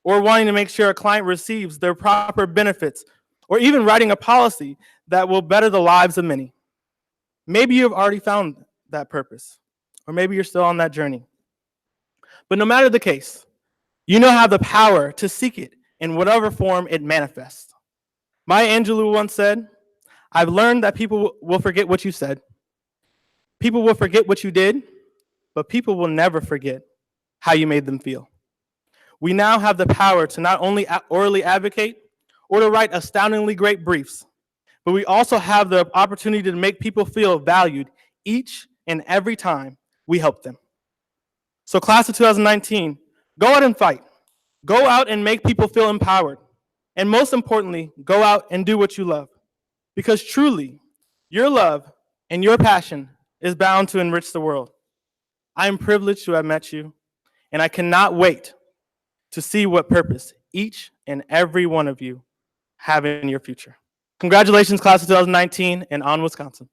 or wanting to make sure a client receives their proper benefits, or even writing a policy that will better the lives of many. Maybe you have already found that purpose, or maybe you're still on that journey. But no matter the case, you now have the power to seek it in whatever form it manifests. Maya Angelou once said, I've learned that people will forget what you said. People will forget what you did, but people will never forget how you made them feel. We now have the power to not only orally advocate or to write astoundingly great briefs, but we also have the opportunity to make people feel valued each and every time we help them. So class of 2019, go out and fight. Go out and make people feel empowered. And most importantly, go out and do what you love. Because truly, your love and your passion is bound to enrich the world. I am privileged to have met you, and I cannot wait to see what purpose each and every one of you have in your future. Congratulations, class of 2019, and on Wisconsin.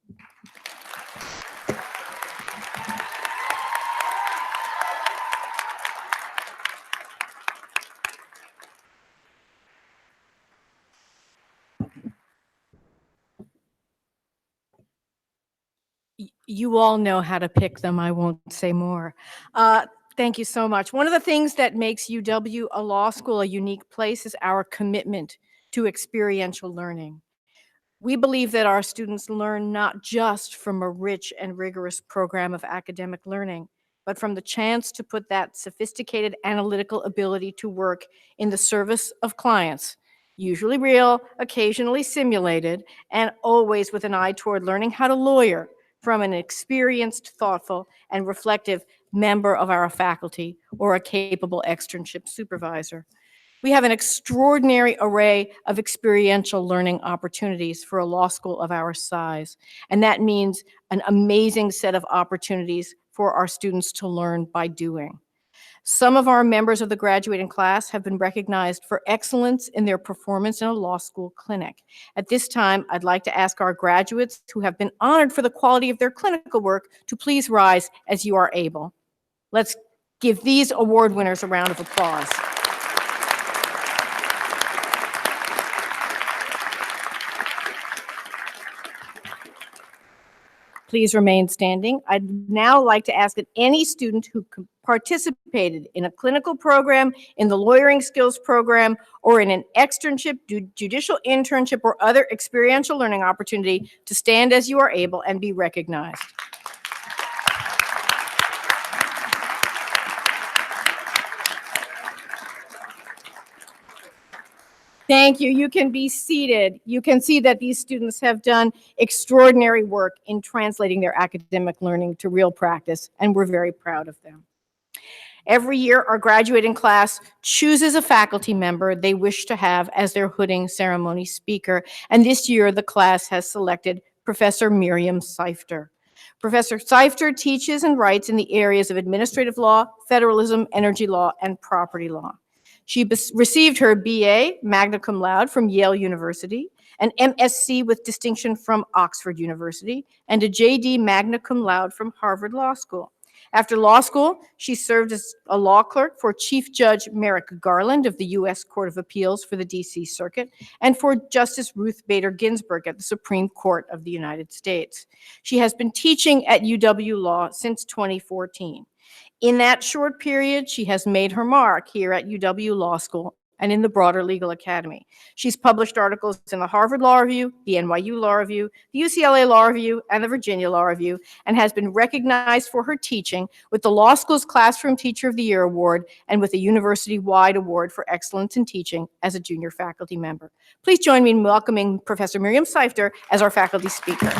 You all know how to pick them. I won't say more. Thank you so much. One of the things that makes UW a law school a unique place is our commitment to experiential learning. We believe that our students learn not just from a rich and rigorous program of academic learning, but from the chance to put that sophisticated analytical ability to work in the service of clients, usually real, occasionally simulated, and always with an eye toward learning how to lawyer from an experienced, thoughtful, and reflective member of our faculty or a capable externship supervisor. We have an extraordinary array of experiential learning opportunities for a law school of our size, and that means an amazing set of opportunities for our students to learn by doing. Some of our members of the graduating class have been recognized for excellence in their performance in a law school clinic. At this time, I'd like to ask our graduates who have been honored for the quality of their clinical work to please rise as you are able. Let's give these award winners a round of applause. Please remain standing. I'd now like to ask that any student who participated in a clinical program, in the lawyering skills program, or in an externship, judicial internship, or other experiential learning opportunity to stand as you are able and be recognized. Thank you. You can be seated. You can see that these students have done extraordinary work in translating their academic learning to real practice, and we're very proud of them. Every year, our graduating class chooses a faculty member they wish to have as their hooding ceremony speaker, and this year the class has selected Professor Miriam Seifter. Professor Seifter teaches and writes in the areas of administrative law, federalism, energy law, and property law. She received her BA, magna cum laude, from Yale University, an MSc with distinction from Oxford University, and a JD magna cum laude from Harvard Law School. After law school, she served as a law clerk for Chief Judge Merrick Garland of the U.S. Court of Appeals for the D.C. Circuit and for Justice Ruth Bader Ginsburg at the Supreme Court of the United States. She has been teaching at UW Law since 2014. In that short period, she has made her mark here at UW Law School and in the broader legal academy. She's published articles in the Harvard Law Review, the NYU Law Review, the UCLA Law Review, and the Virginia Law Review, and has been recognized for her teaching with the Law School's Classroom Teacher of the Year Award and with a university-wide award for excellence in teaching as a junior faculty member. Please join me in welcoming Professor Miriam Seifter as our faculty speaker.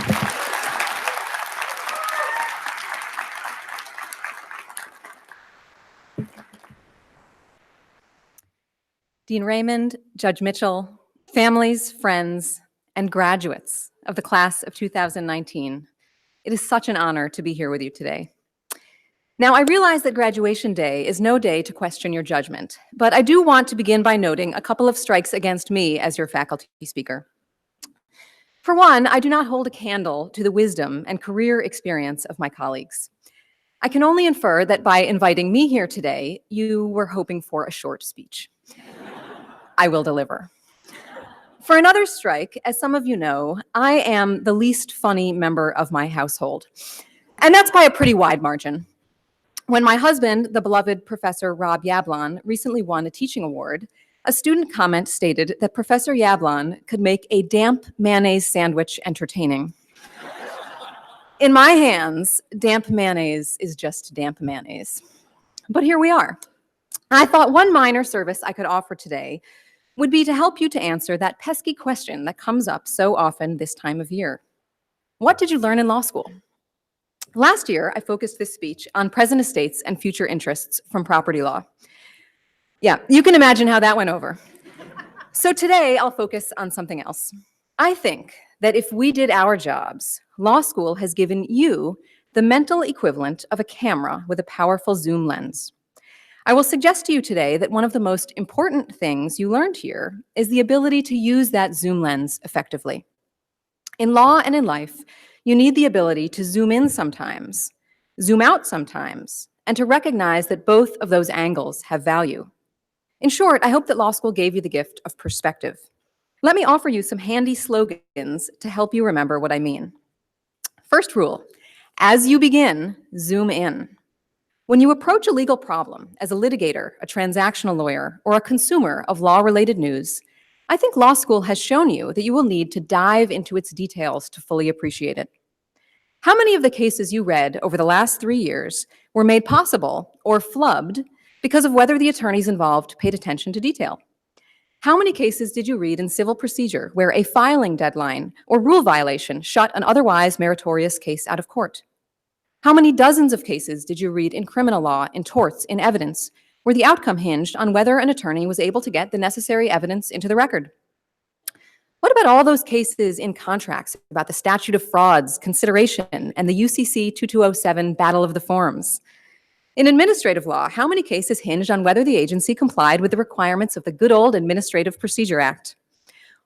Dean Raymond, Judge Mitchell, families, friends, and graduates of the class of 2019, it is such an honor to be here with you today. Now, I realize that graduation day is no day to question your judgment, but I do want to begin by noting a couple of strikes against me as your faculty speaker. For one, I do not hold a candle to the wisdom and career experience of my colleagues. I can only infer that by inviting me here today, you were hoping for a short speech. I will deliver. For another strike, as some of you know, I am the least funny member of my household, and that's by a pretty wide margin. When my husband, the beloved Professor Rob Yablon, recently won a teaching award, a student comment stated that Professor Yablon could make a damp mayonnaise sandwich entertaining. In my hands, damp mayonnaise is just damp mayonnaise. But here we are. I thought one minor service I could offer today would be to help you to answer that pesky question that comes up so often this time of year. What did you learn in law school? Last year, I focused this speech on present estates and future interests from property law. Yeah, you can imagine how that went over. So today, I'll focus on something else. I think that if we did our jobs, law school has given you the mental equivalent of a camera with a powerful zoom lens. I will suggest to you today that one of the most important things you learned here is the ability to use that zoom lens effectively. In law and in life, you need the ability to zoom in sometimes, zoom out sometimes, and to recognize that both of those angles have value. In short, I hope that law school gave you the gift of perspective. Let me offer you some handy slogans to help you remember what I mean. First rule, as you begin, zoom in. When you approach a legal problem as a litigator, a transactional lawyer, or a consumer of law-related news, I think law school has shown you that you will need to dive into its details to fully appreciate it. How many of the cases you read over the last 3 years were made possible or flubbed because of whether the attorneys involved paid attention to detail? How many cases did you read in civil procedure where a filing deadline or rule violation shut an otherwise meritorious case out of court? How many dozens of cases did you read in criminal law, in torts, in evidence, where the outcome hinged on whether an attorney was able to get the necessary evidence into the record? What about all those cases in contracts about the statute of frauds, consideration, and the UCC 2207 battle of the forms? In administrative law, how many cases hinged on whether the agency complied with the requirements of the good old Administrative Procedure Act?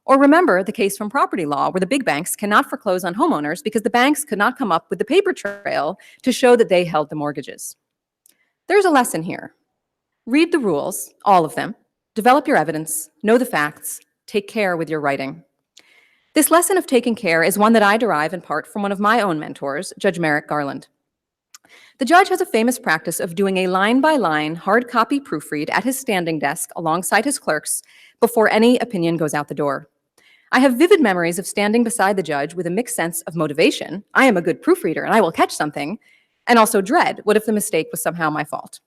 Or remember the case from property law where the big banks cannot foreclose on homeowners because the banks could not come up with the paper trail to show that they held the mortgages. There's a lesson here. Read the rules, all of them, develop your evidence, know the facts, take care with your writing. This lesson of taking care is one that I derive in part from one of my own mentors, Judge Merrick Garland. The judge has a famous practice of doing a line-by-line hard copy proofread at his standing desk alongside his clerks before any opinion goes out the door. I have vivid memories of standing beside the judge with a mixed sense of motivation, I am a good proofreader and I will catch something, and also dread, what if the mistake was somehow my fault?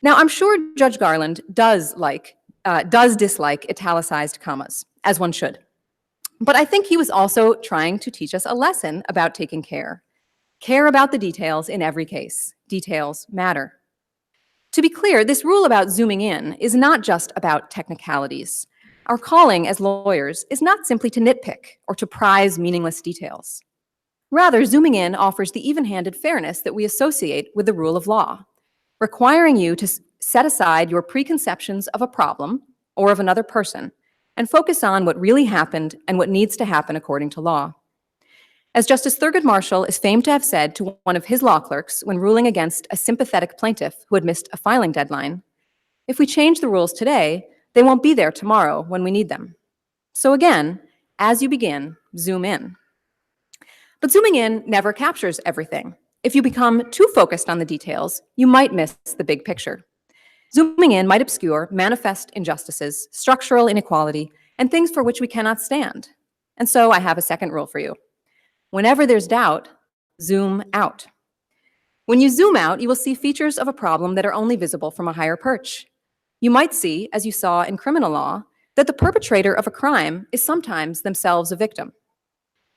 Now, I'm sure Judge Garland does dislike italicized commas, as one should. But I think he was also trying to teach us a lesson about taking care. Care about the details in every case. Details matter. To be clear, this rule about zooming in is not just about technicalities. Our calling as lawyers is not simply to nitpick or to prize meaningless details. Rather, zooming in offers the even-handed fairness that we associate with the rule of law, requiring you to set aside your preconceptions of a problem or of another person and focus on what really happened and what needs to happen according to law. As Justice Thurgood Marshall is famed to have said to one of his law clerks when ruling against a sympathetic plaintiff who had missed a filing deadline, if we change the rules today, they won't be there tomorrow when we need them. So again, as you begin, zoom in. But zooming in never captures everything. If you become too focused on the details, you might miss the big picture. Zooming in might obscure manifest injustices, structural inequality, and things for which we cannot stand. And so I have a second rule for you. Whenever there's doubt, zoom out. When you zoom out, you will see features of a problem that are only visible from a higher perch. You might see, as you saw in criminal law, that the perpetrator of a crime is sometimes themselves a victim.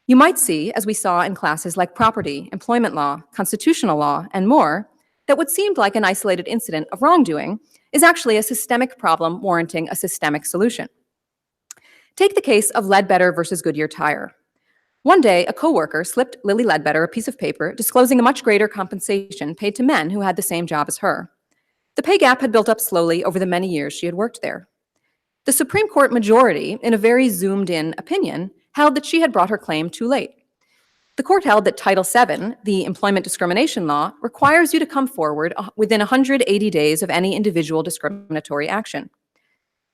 You might see, as we saw in classes like property, employment law, constitutional law, and more, that what seemed like an isolated incident of wrongdoing is actually a systemic problem warranting a systemic solution. Take the case of Ledbetter versus Goodyear Tire. One day, a coworker slipped Lily Ledbetter a piece of paper disclosing a much greater compensation paid to men who had the same job as her. The pay gap had built up slowly over the many years she had worked there. The Supreme Court majority, in a very zoomed-in opinion, held that she had brought her claim too late. The court held that Title VII, the employment discrimination law, requires you to come forward within 180 days of any individual discriminatory action.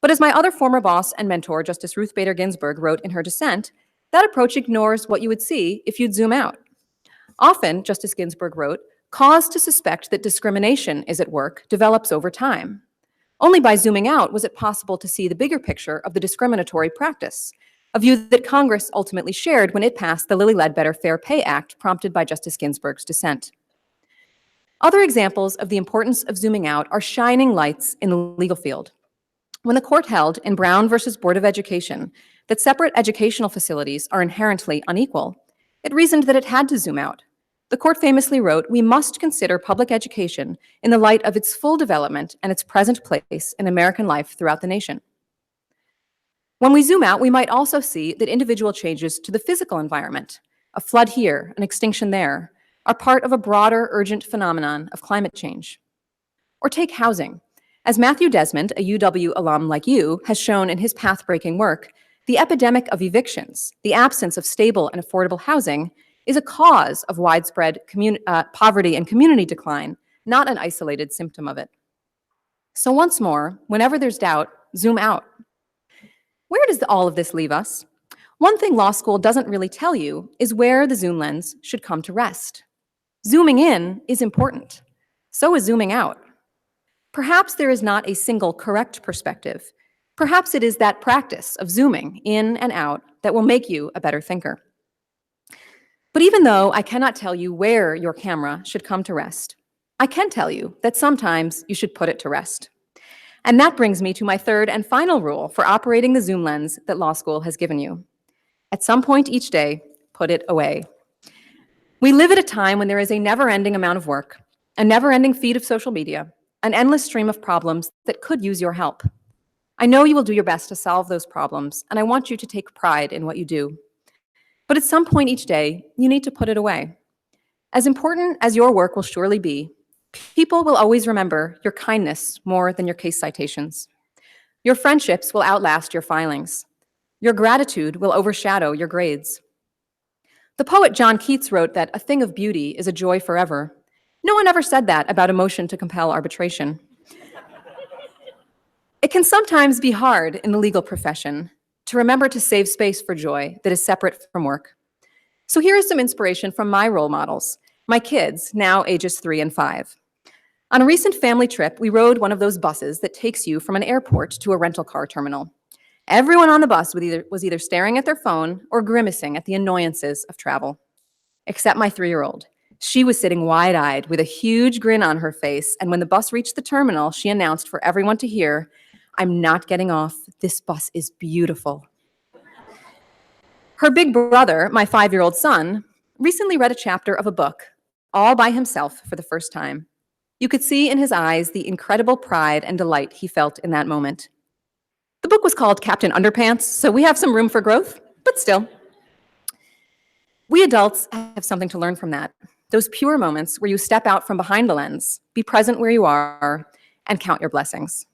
But as my other former boss and mentor, Justice Ruth Bader Ginsburg, wrote in her dissent, that approach ignores what you would see if you'd zoom out. Often, Justice Ginsburg wrote, cause to suspect that discrimination is at work develops over time. Only by zooming out was it possible to see the bigger picture of the discriminatory practice, a view that Congress ultimately shared when it passed the Lilly Ledbetter Fair Pay Act prompted by Justice Ginsburg's dissent. Other examples of the importance of zooming out are shining lights in the legal field. When the court held in Brown versus Board of Education that separate educational facilities are inherently unequal, it reasoned that it had to zoom out. The court famously wrote, "We must consider public education in the light of its full development and its present place in American life throughout the nation." When we zoom out, we might also see that individual changes to the physical environment, a flood here, an extinction there, are part of a broader, urgent phenomenon of climate change. Or take housing. As Matthew Desmond, a UW alum like you, has shown in his path-breaking work, the epidemic of evictions, the absence of stable and affordable housing, is a cause of widespread poverty and community decline, not an isolated symptom of it. So once more, whenever there's doubt, zoom out. Where does all of this leave us? One thing law school doesn't really tell you is where the zoom lens should come to rest. Zooming in is important. So is zooming out. Perhaps there is not a single correct perspective. Perhaps it is that practice of zooming in and out that will make you a better thinker. But even though I cannot tell you where your camera should come to rest, I can tell you that sometimes you should put it to rest. And that brings me to my third and final rule for operating the zoom lens that law school has given you. At some point each day, put it away. We live at a time when there is a never-ending amount of work, a never-ending feed of social media, an endless stream of problems that could use your help. I know you will do your best to solve those problems, and I want you to take pride in what you do. But at some point each day, you need to put it away. As important as your work will surely be, people will always remember your kindness more than your case citations. Your friendships will outlast your filings. Your gratitude will overshadow your grades. The poet John Keats wrote that a thing of beauty is a joy forever. No one ever said that about a motion to compel arbitration. It can sometimes be hard in the legal profession. to remember to save space for joy that is separate from work. So here is some inspiration from my role models, my kids, now ages 3 and 5. On a recent family trip, we rode one of those buses that takes you from an airport to a rental car terminal. Everyone on the bus was either staring at their phone or grimacing at the annoyances of travel, except my 3-year-old. She was sitting wide-eyed with a huge grin on her face, and when the bus reached the terminal, she announced for everyone to hear, "I'm not getting off. This bus is beautiful." Her big brother, my 5-year-old son, recently read a chapter of a book all by himself for the first time. You could see in his eyes the incredible pride and delight he felt in that moment. The book was called Captain Underpants, so we have some room for growth, but still. We adults have something to learn from that. Those pure moments where you step out from behind the lens, be present where you are, and count your blessings.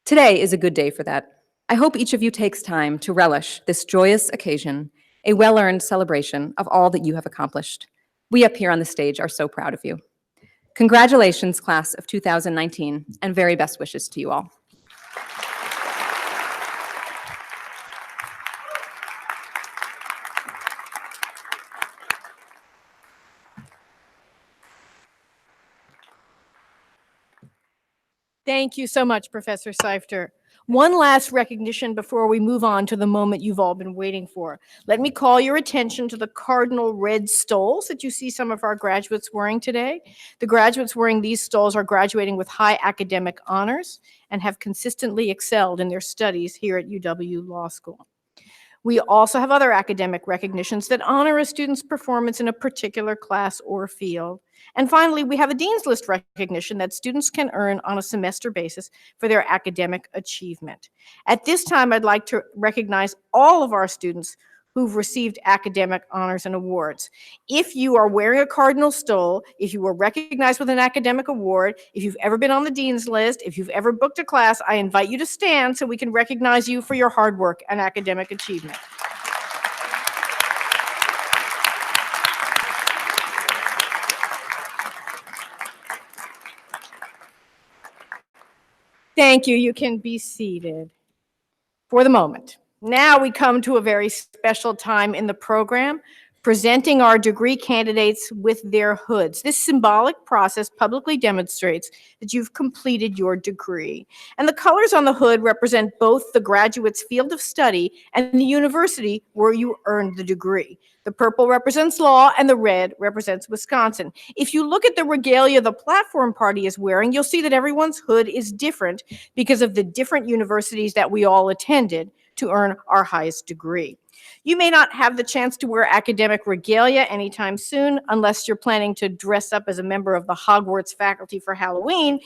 Today is a good day for that. I hope each of you takes time to relish this joyous occasion, a well-earned celebration of all that you have accomplished. We up here on the stage are so proud of you. Congratulations, class of 2019, and very best wishes to you all.
Thank you so much, Professor Seifter. One last recognition before we move on to the moment you've all been waiting for. Let me call your attention to the cardinal red stoles that you see some of our graduates wearing today. The graduates wearing these stoles are graduating with high academic honors and have consistently excelled in their studies here at UW Law School. We also have other academic recognitions that honor a student's performance in a particular class or field. And finally, we have a Dean's List recognition that students can earn on a semester basis for their academic achievement. At this time, I'd like to recognize all of our students who've received academic honors and awards. If you are wearing a cardinal stole, if you were recognized with an academic award, if you've ever been on the Dean's List, if you've ever booked a class, I invite you to stand so we can recognize you for your hard work and academic achievement. Thank you. You can be seated for the moment. Now we come to a very special time in the program, presenting our degree candidates with their hoods. This symbolic process publicly demonstrates that you've completed your degree. And the colors on the hood represent both the graduate's field of study and the university where you earned the degree. The purple represents law and the red represents Wisconsin. If you look at the regalia the platform party is wearing, you'll see that everyone's hood is different because of the different universities that we all attended to earn our highest degree. You may not have the chance to wear academic regalia anytime soon unless you're planning to dress up as a member of the Hogwarts faculty for Halloween,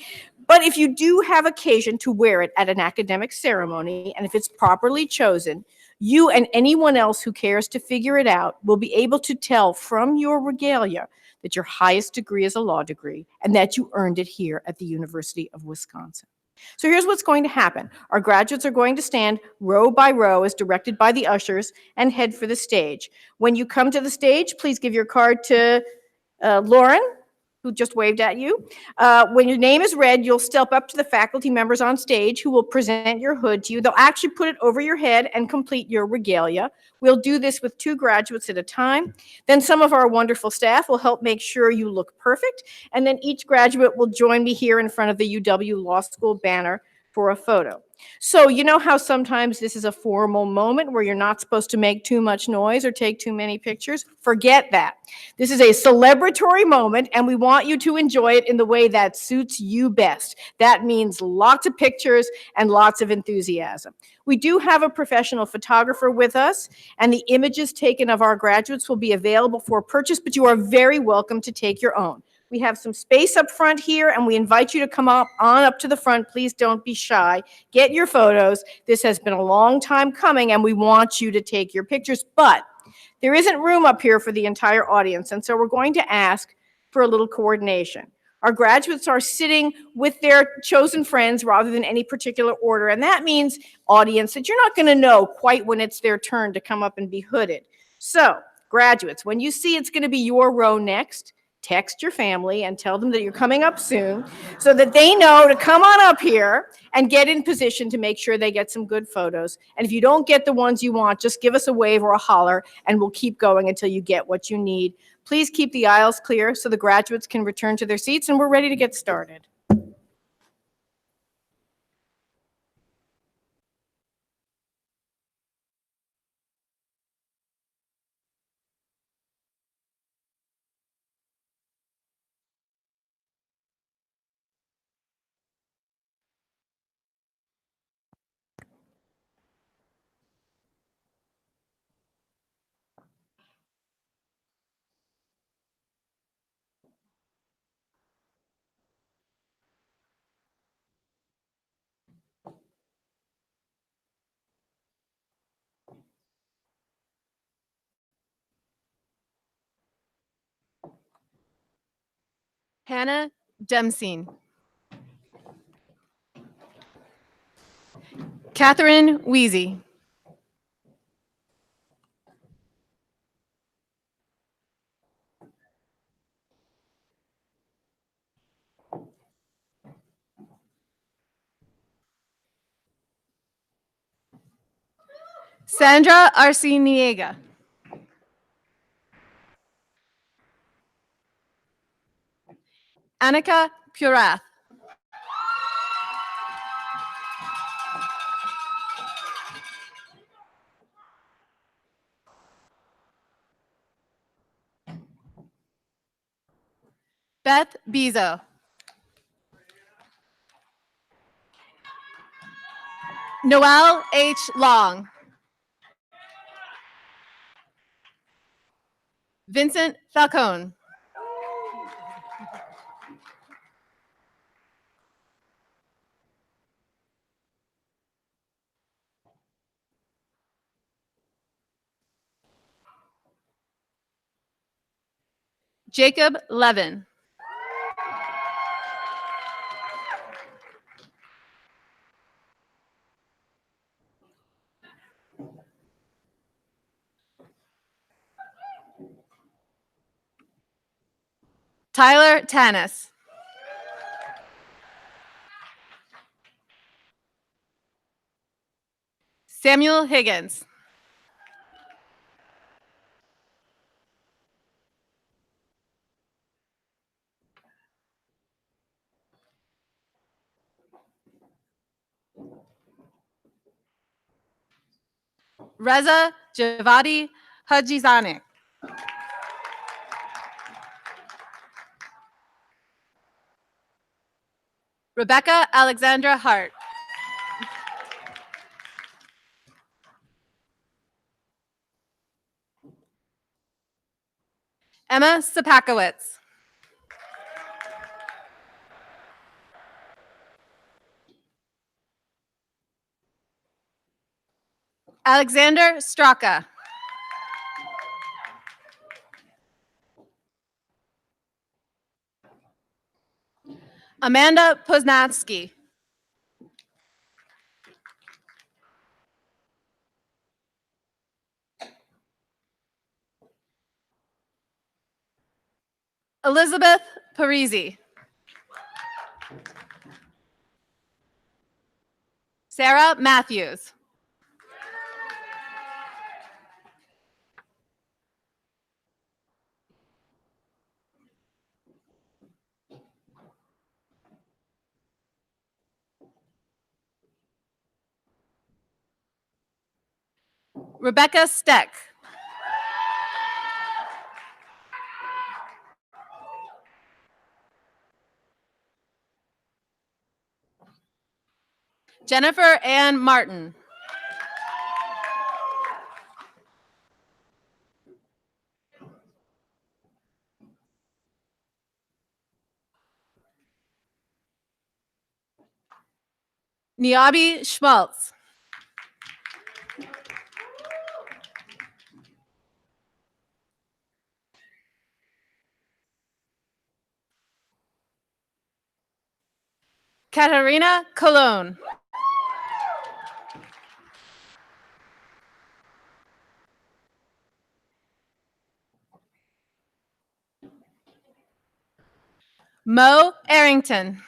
but if you do have occasion to wear it at an academic ceremony, and if it's properly chosen, you and anyone else who cares to figure it out will be able to tell from your regalia that your highest degree is a law degree and that you earned it here at the University of Wisconsin. So here's what's going to happen. Our graduates are going to stand row by row as directed by the ushers and head for the stage. When you come to the stage, please give your card to Lauren, who just waved at you. When your name is read, you'll step up to the faculty members on stage who will present your hood to you. They'll actually put it over your head and complete your regalia. We'll do this with 2 graduates at a time. Then some of our wonderful staff will help make sure you look perfect. And then each graduate will join me here in front of the UW Law School banner for a photo. So you know how sometimes this is a formal moment where you're not supposed to make too much noise or take too many pictures? Forget that. This is a celebratory moment, and we want you to enjoy it in the way that suits you best. That means lots of pictures and lots of enthusiasm. We do have a professional photographer with us, and the images taken of our graduates will be available for purchase, but you are very welcome to take your own. We have some space up front here, and we invite you to come on up to the front. Please don't be shy. Get your photos. This has been a long time coming, and we want you to take your pictures, but there isn't room up here for the entire audience, and so we're going to ask for a little coordination. Our graduates are sitting with their chosen friends rather than any particular order, and that means, audience, that you're not going to know quite when it's their turn to come up and be hooded. So, graduates, when you see it's going to be your row next, text your family and tell them that you're coming up soon so that they know to come on up here and get in position to make sure they get some good photos. And if you don't get the ones you want, just give us a wave or a holler and we'll keep going until you get what you need. Please keep the aisles clear so the graduates can return to their seats and we're ready to get started.
Hannah Demsine. Catherine Weezy. Sandra Arciniega. Annika Purath. Beth Bezo. Noelle H. Long. Vincent Falcone. Jacob Levin. Tyler Tanis. Samuel Higgins. Reza Javadi Hajizanik. Rebecca Alexandra Hart. Emma Sapakowitz. Alexander Straka. Amanda Poznatsky. Elizabeth Parisi. Sarah Matthews. Rebecca Steck. Jennifer Ann Martin. Niabi Schmaltz. Katarina Cologne. Mo Arrington.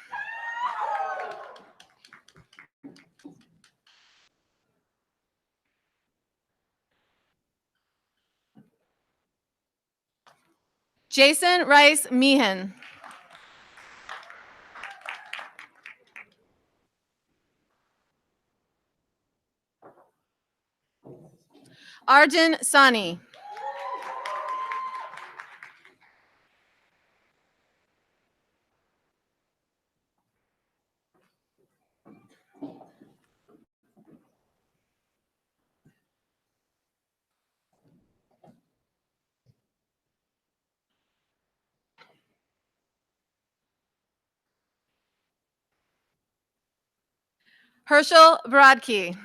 Jason Rice Meehan. Arjun Sani. Herschel Brodkey.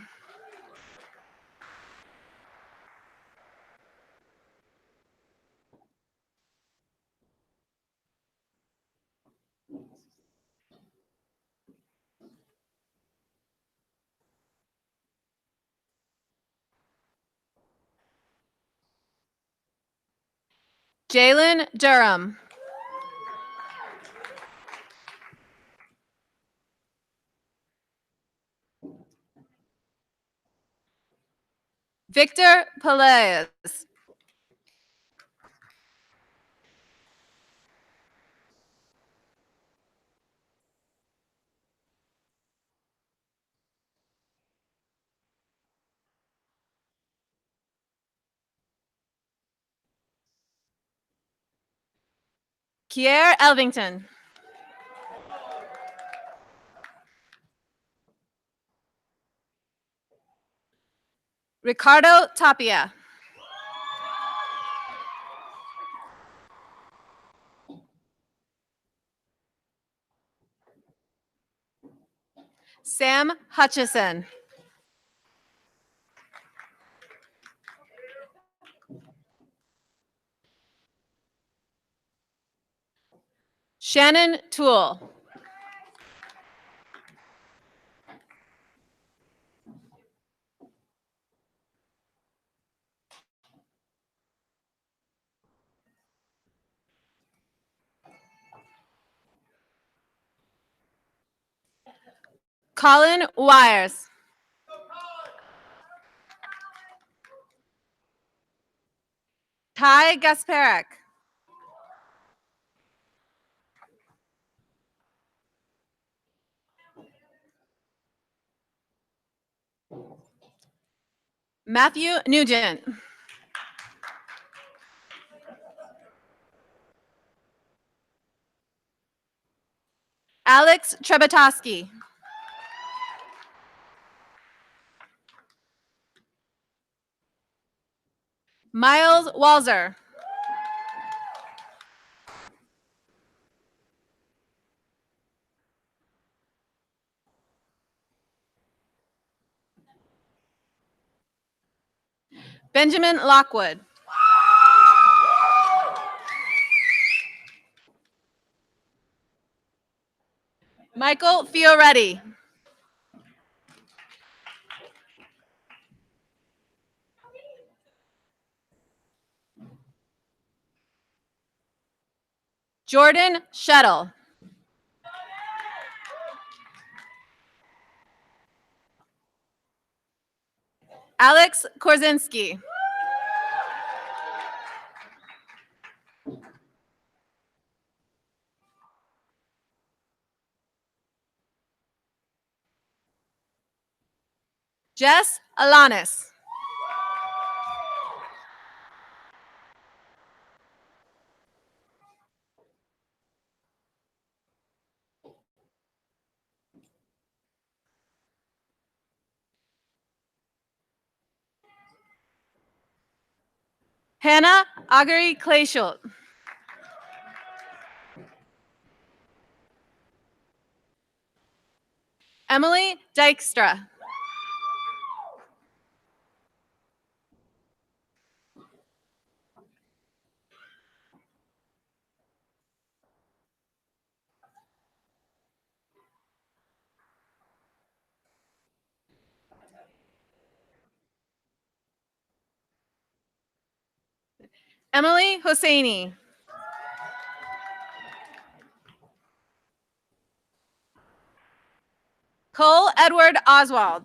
Jalen Durham. Victor Pelaez. Kier Elvington. Ricardo Tapia. Sam Hutchison. Shannon Toole. Colin Wires. Ty Gasparek. Matthew Nugent. Alex Trebetoski. Miles Walzer. Benjamin Lockwood. Michael Fioretti. Jordan Shettle. Alex Korzinski. Jess Alanis. Hannah Augury Clayshult. Emily Dykstra. Emily Hosseini. Cole Edward Oswald.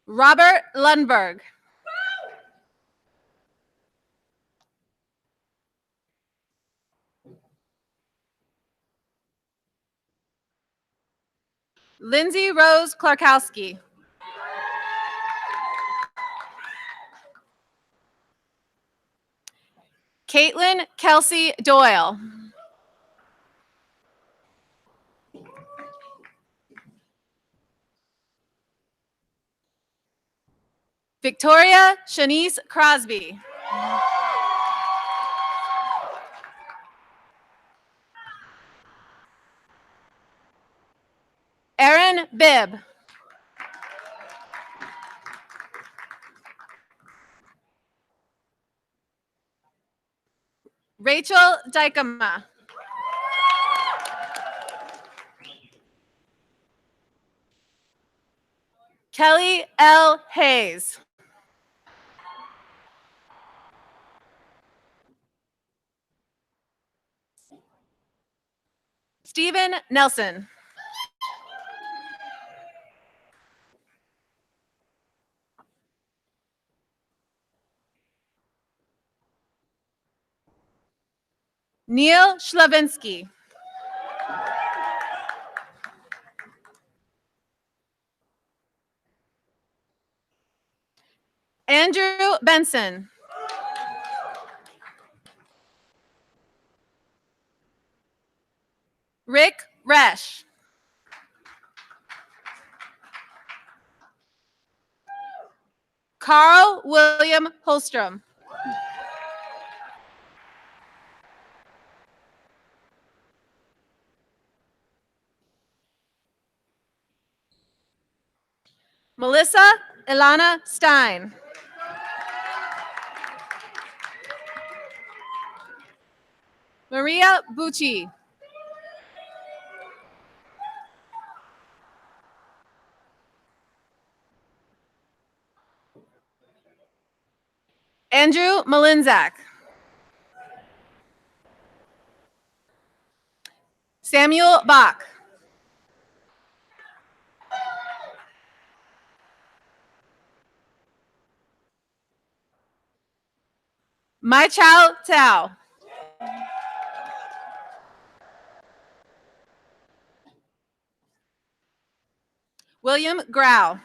Robert Lundberg. Lindsay Rose Klarkowski. Caitlin Kelsey Doyle. Victoria Shanice Crosby. Erin Bibb. Rachel Dykema. Kelly L. Hayes. Stephen Nelson. Neil Schlavinsky. Andrew Benson. Rick Resch. Carl William Holstrom. Melissa Ilana Stein. Maria Bucci. Andrew Malinzak. Samuel Bach. Mai Chao Tao. William Grau.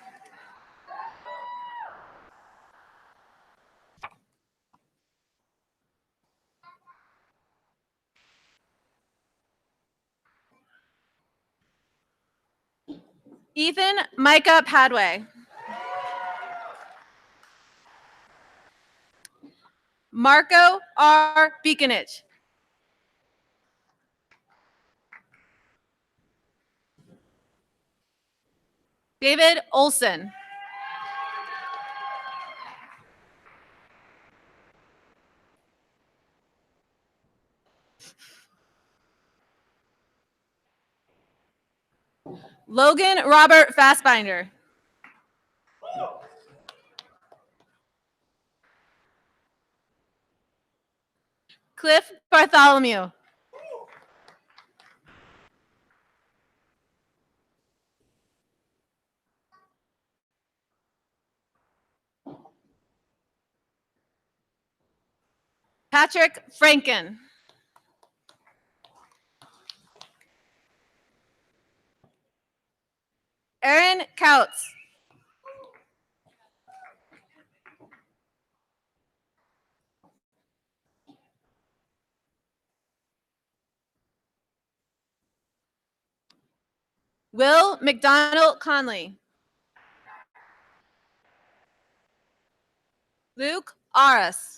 Ethan Micah Padway. Marco R. Beaconich. David Olson. Logan Robert Fassbinder. Cliff Bartholomew. Patrick Franken. Aaron Kautz. Will McDonald Conley. Luke Aras.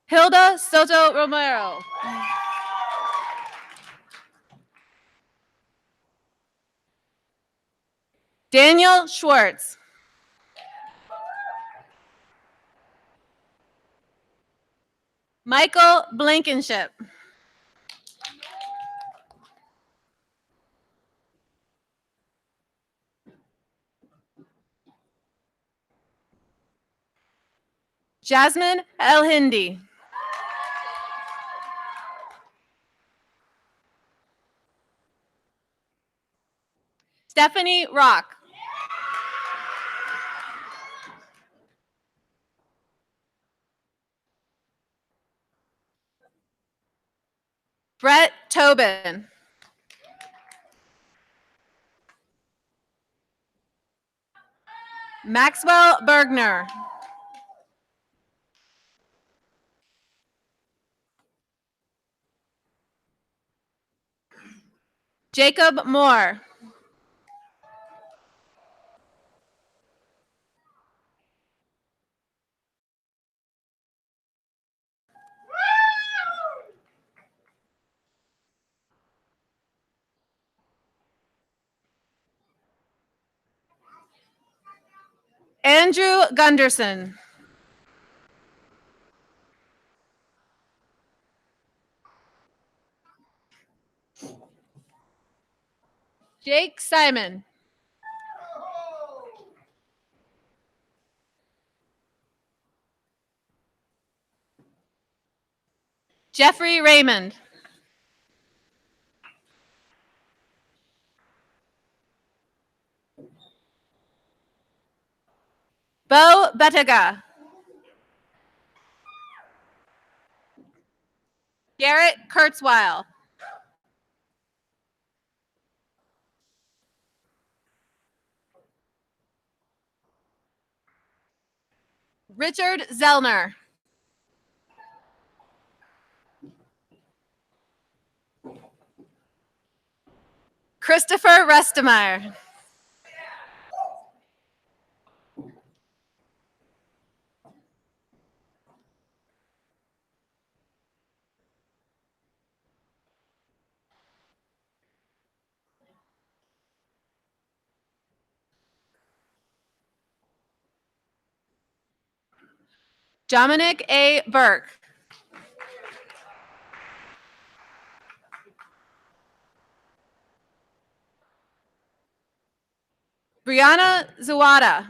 Hilda Soto Romero. Daniel Schwartz. Michael Blankenship. Jasmine El Hindi. Stephanie Rock. Brett Tobin. Maxwell Bergner. Jacob Moore. Andrew Gunderson. Jake Simon. Jeffrey Raymond. Bo Betega. Garrett Kurtzweil. Richard Zellner. Christopher Restemeyer. Dominic A. Burke. Brianna Zawada.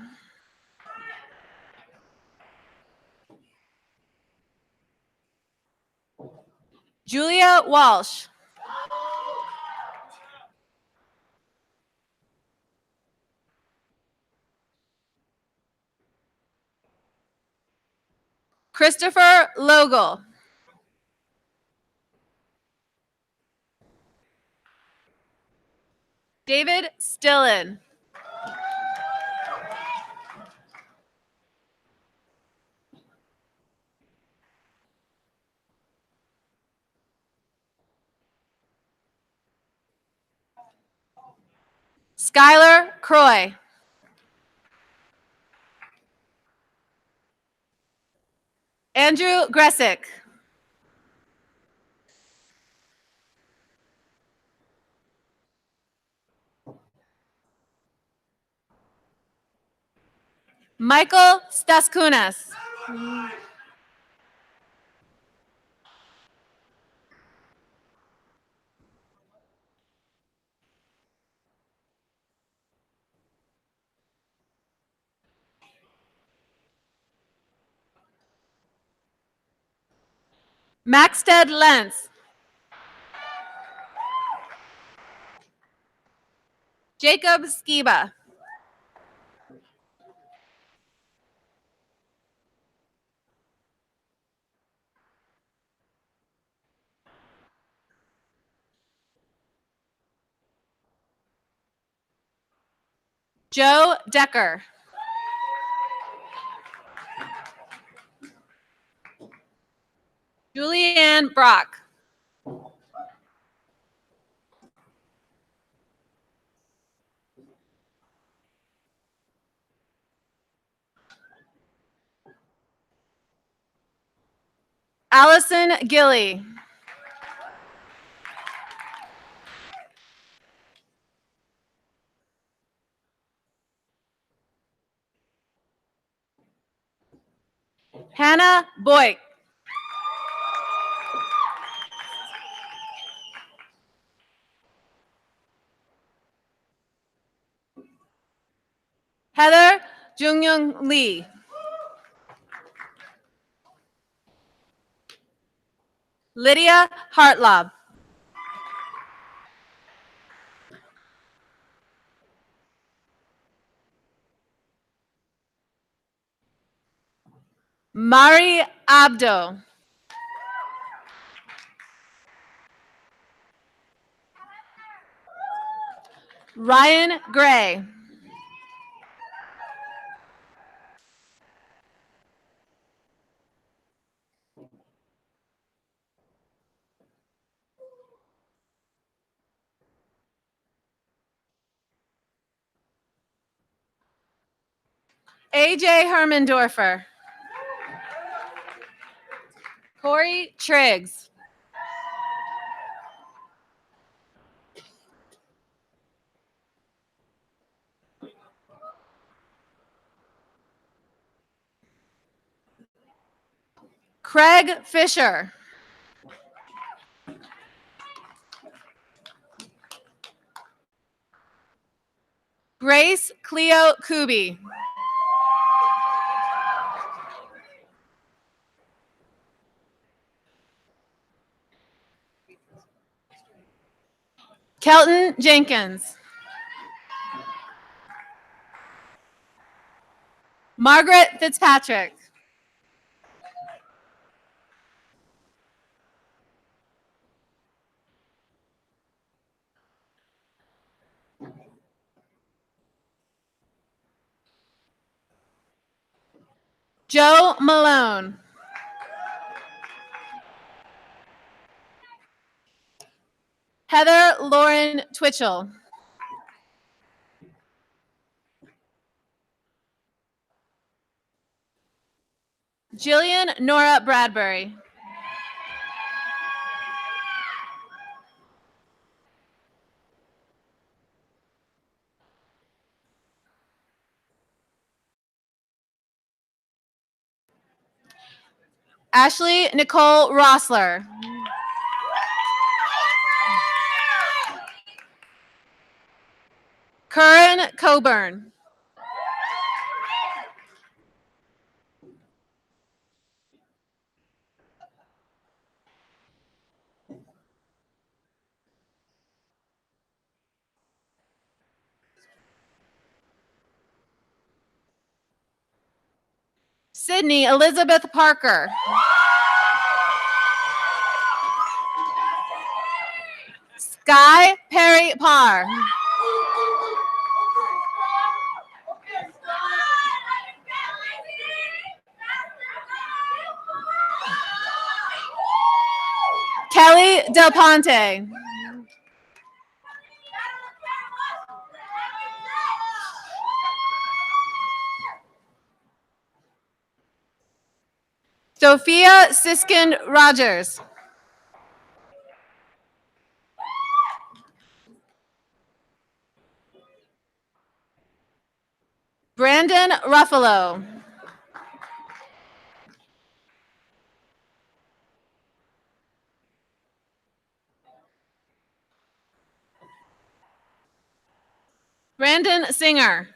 Julia Walsh. Christopher Logel. David Stillen. Skylar Croy. Andrew Gressick. Michael Staskunas. Maxted Lentz. Jacob Skiba. Joe Decker. Julianne Brock. Allison Gilly. Hannah Boyk. Heather Jungyoung Lee. Lydia Hartlob. Mari Abdo. Ryan Gray. AJ Hermendorfer. Corey Triggs. Craig Fisher. Grace Cleo Kubi. Kelton Jenkins. Margaret Fitzpatrick. Joe Malone. Heather Lauren Twitchell. Jillian Nora Bradbury. Ashley Nicole Rossler. Curran Coburn. Sydney Elizabeth Parker. Sky Perry Parr. Kelly Del Ponte. Sophia Siskin Rogers. Brandon Ruffalo. Brandon Singer.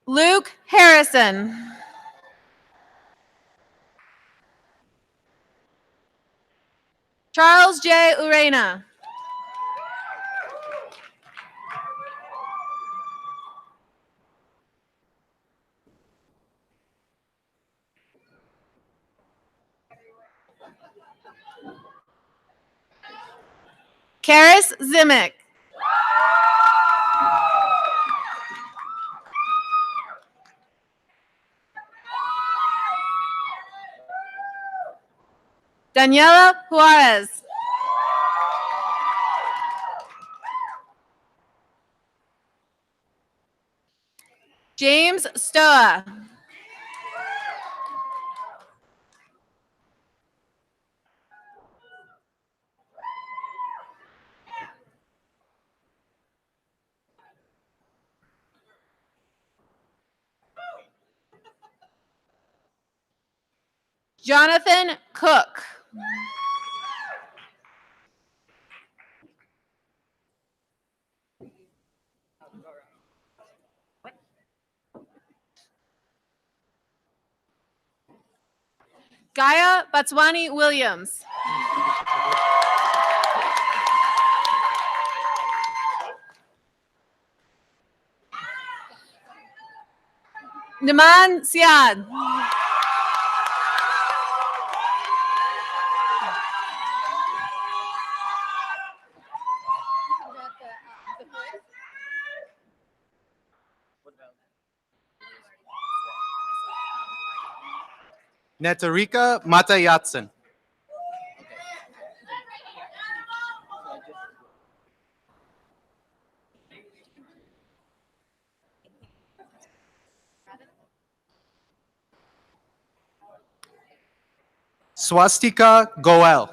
Luke Harrison. Charles J. Urena. Karis Zimick. Daniela Juarez. James Stoa. Jonathan Cook. Gaia Batswani Williams. Naman Siad.
Netarika Matayatsan. Swastika Goel.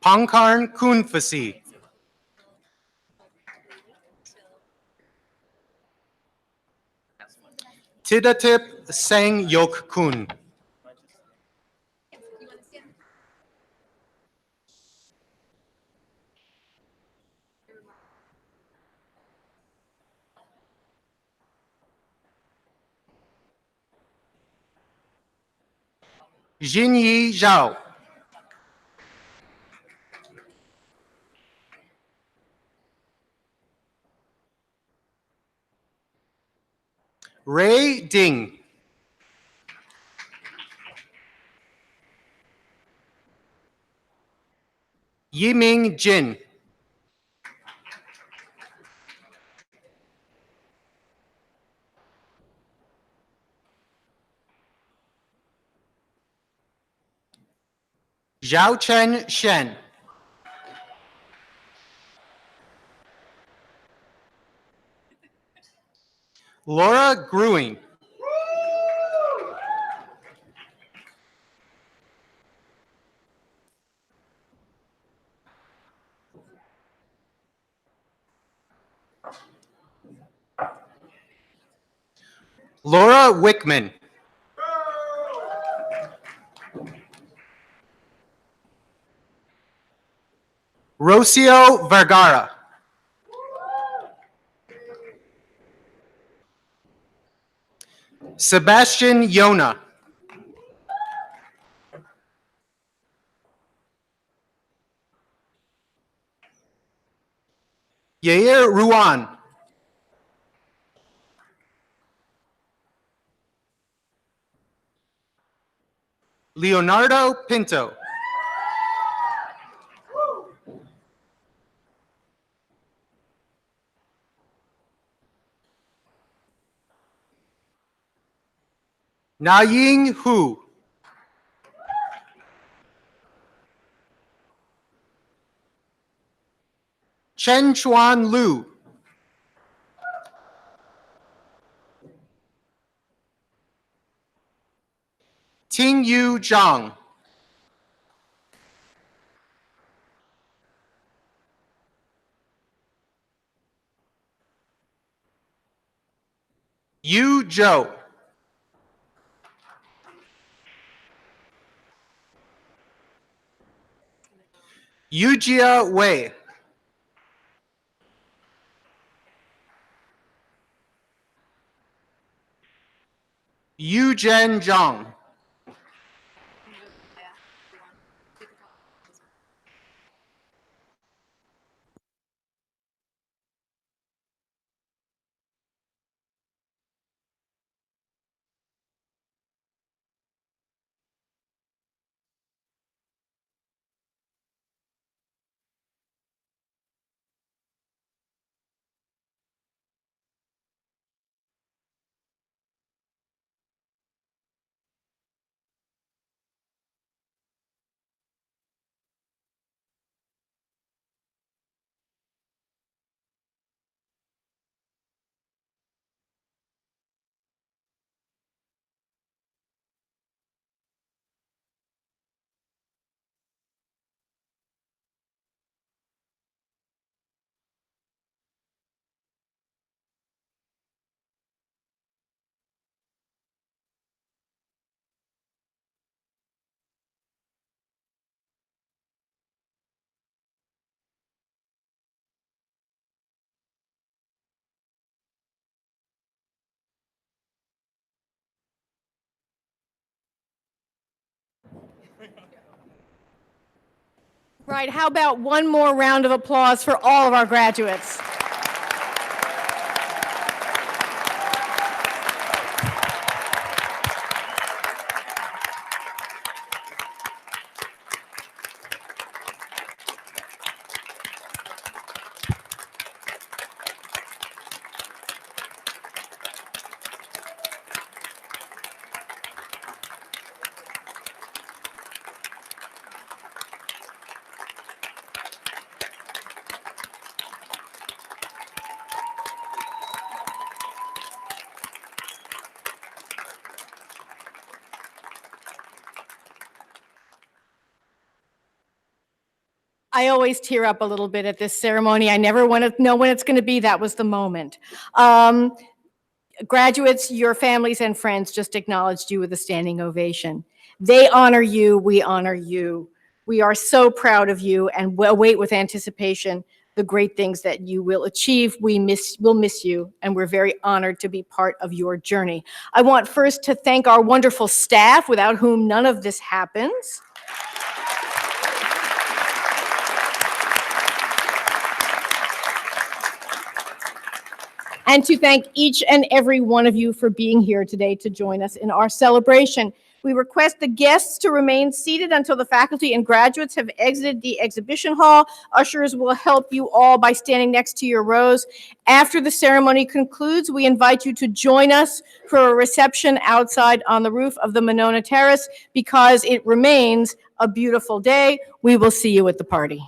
Pangkarn Kunfasi. Tidatip Sang Yok Kun. Jinyi Zhao. Ray Ding. Yiming Jin. Zhao Chen Shen. Laura Gruing. Laura Wickman. Rocio Vergara. Sebastian Yona. Yair Ruan. Leonardo Pinto. Naying Hu. Chen Chuan Lu. Ting Yu Zhang. Yu Zhou. Yujia Wei. Yu Zhen Zhang.
Right, how about one more round of applause for all of our graduates? I always tear up a little bit at this ceremony. I never want to know when it's going to be. That was the moment. Graduates, your families and friends just acknowledged you with a standing ovation. They honor you. We honor you. We are so proud of you and await with anticipation the great things that you will achieve. We'll miss you, and we're very honored to be part of your journey. I want first to thank our wonderful staff, without whom none of this happens. And to thank each and every one of you for being here today to join us in our celebration. We request the guests to remain seated until the faculty and graduates have exited the exhibition hall. Ushers will help you all by standing next to your rows. After the ceremony concludes, we invite you to join us for a reception outside on the roof of the Monona Terrace because it remains a beautiful day. We will see you at the party.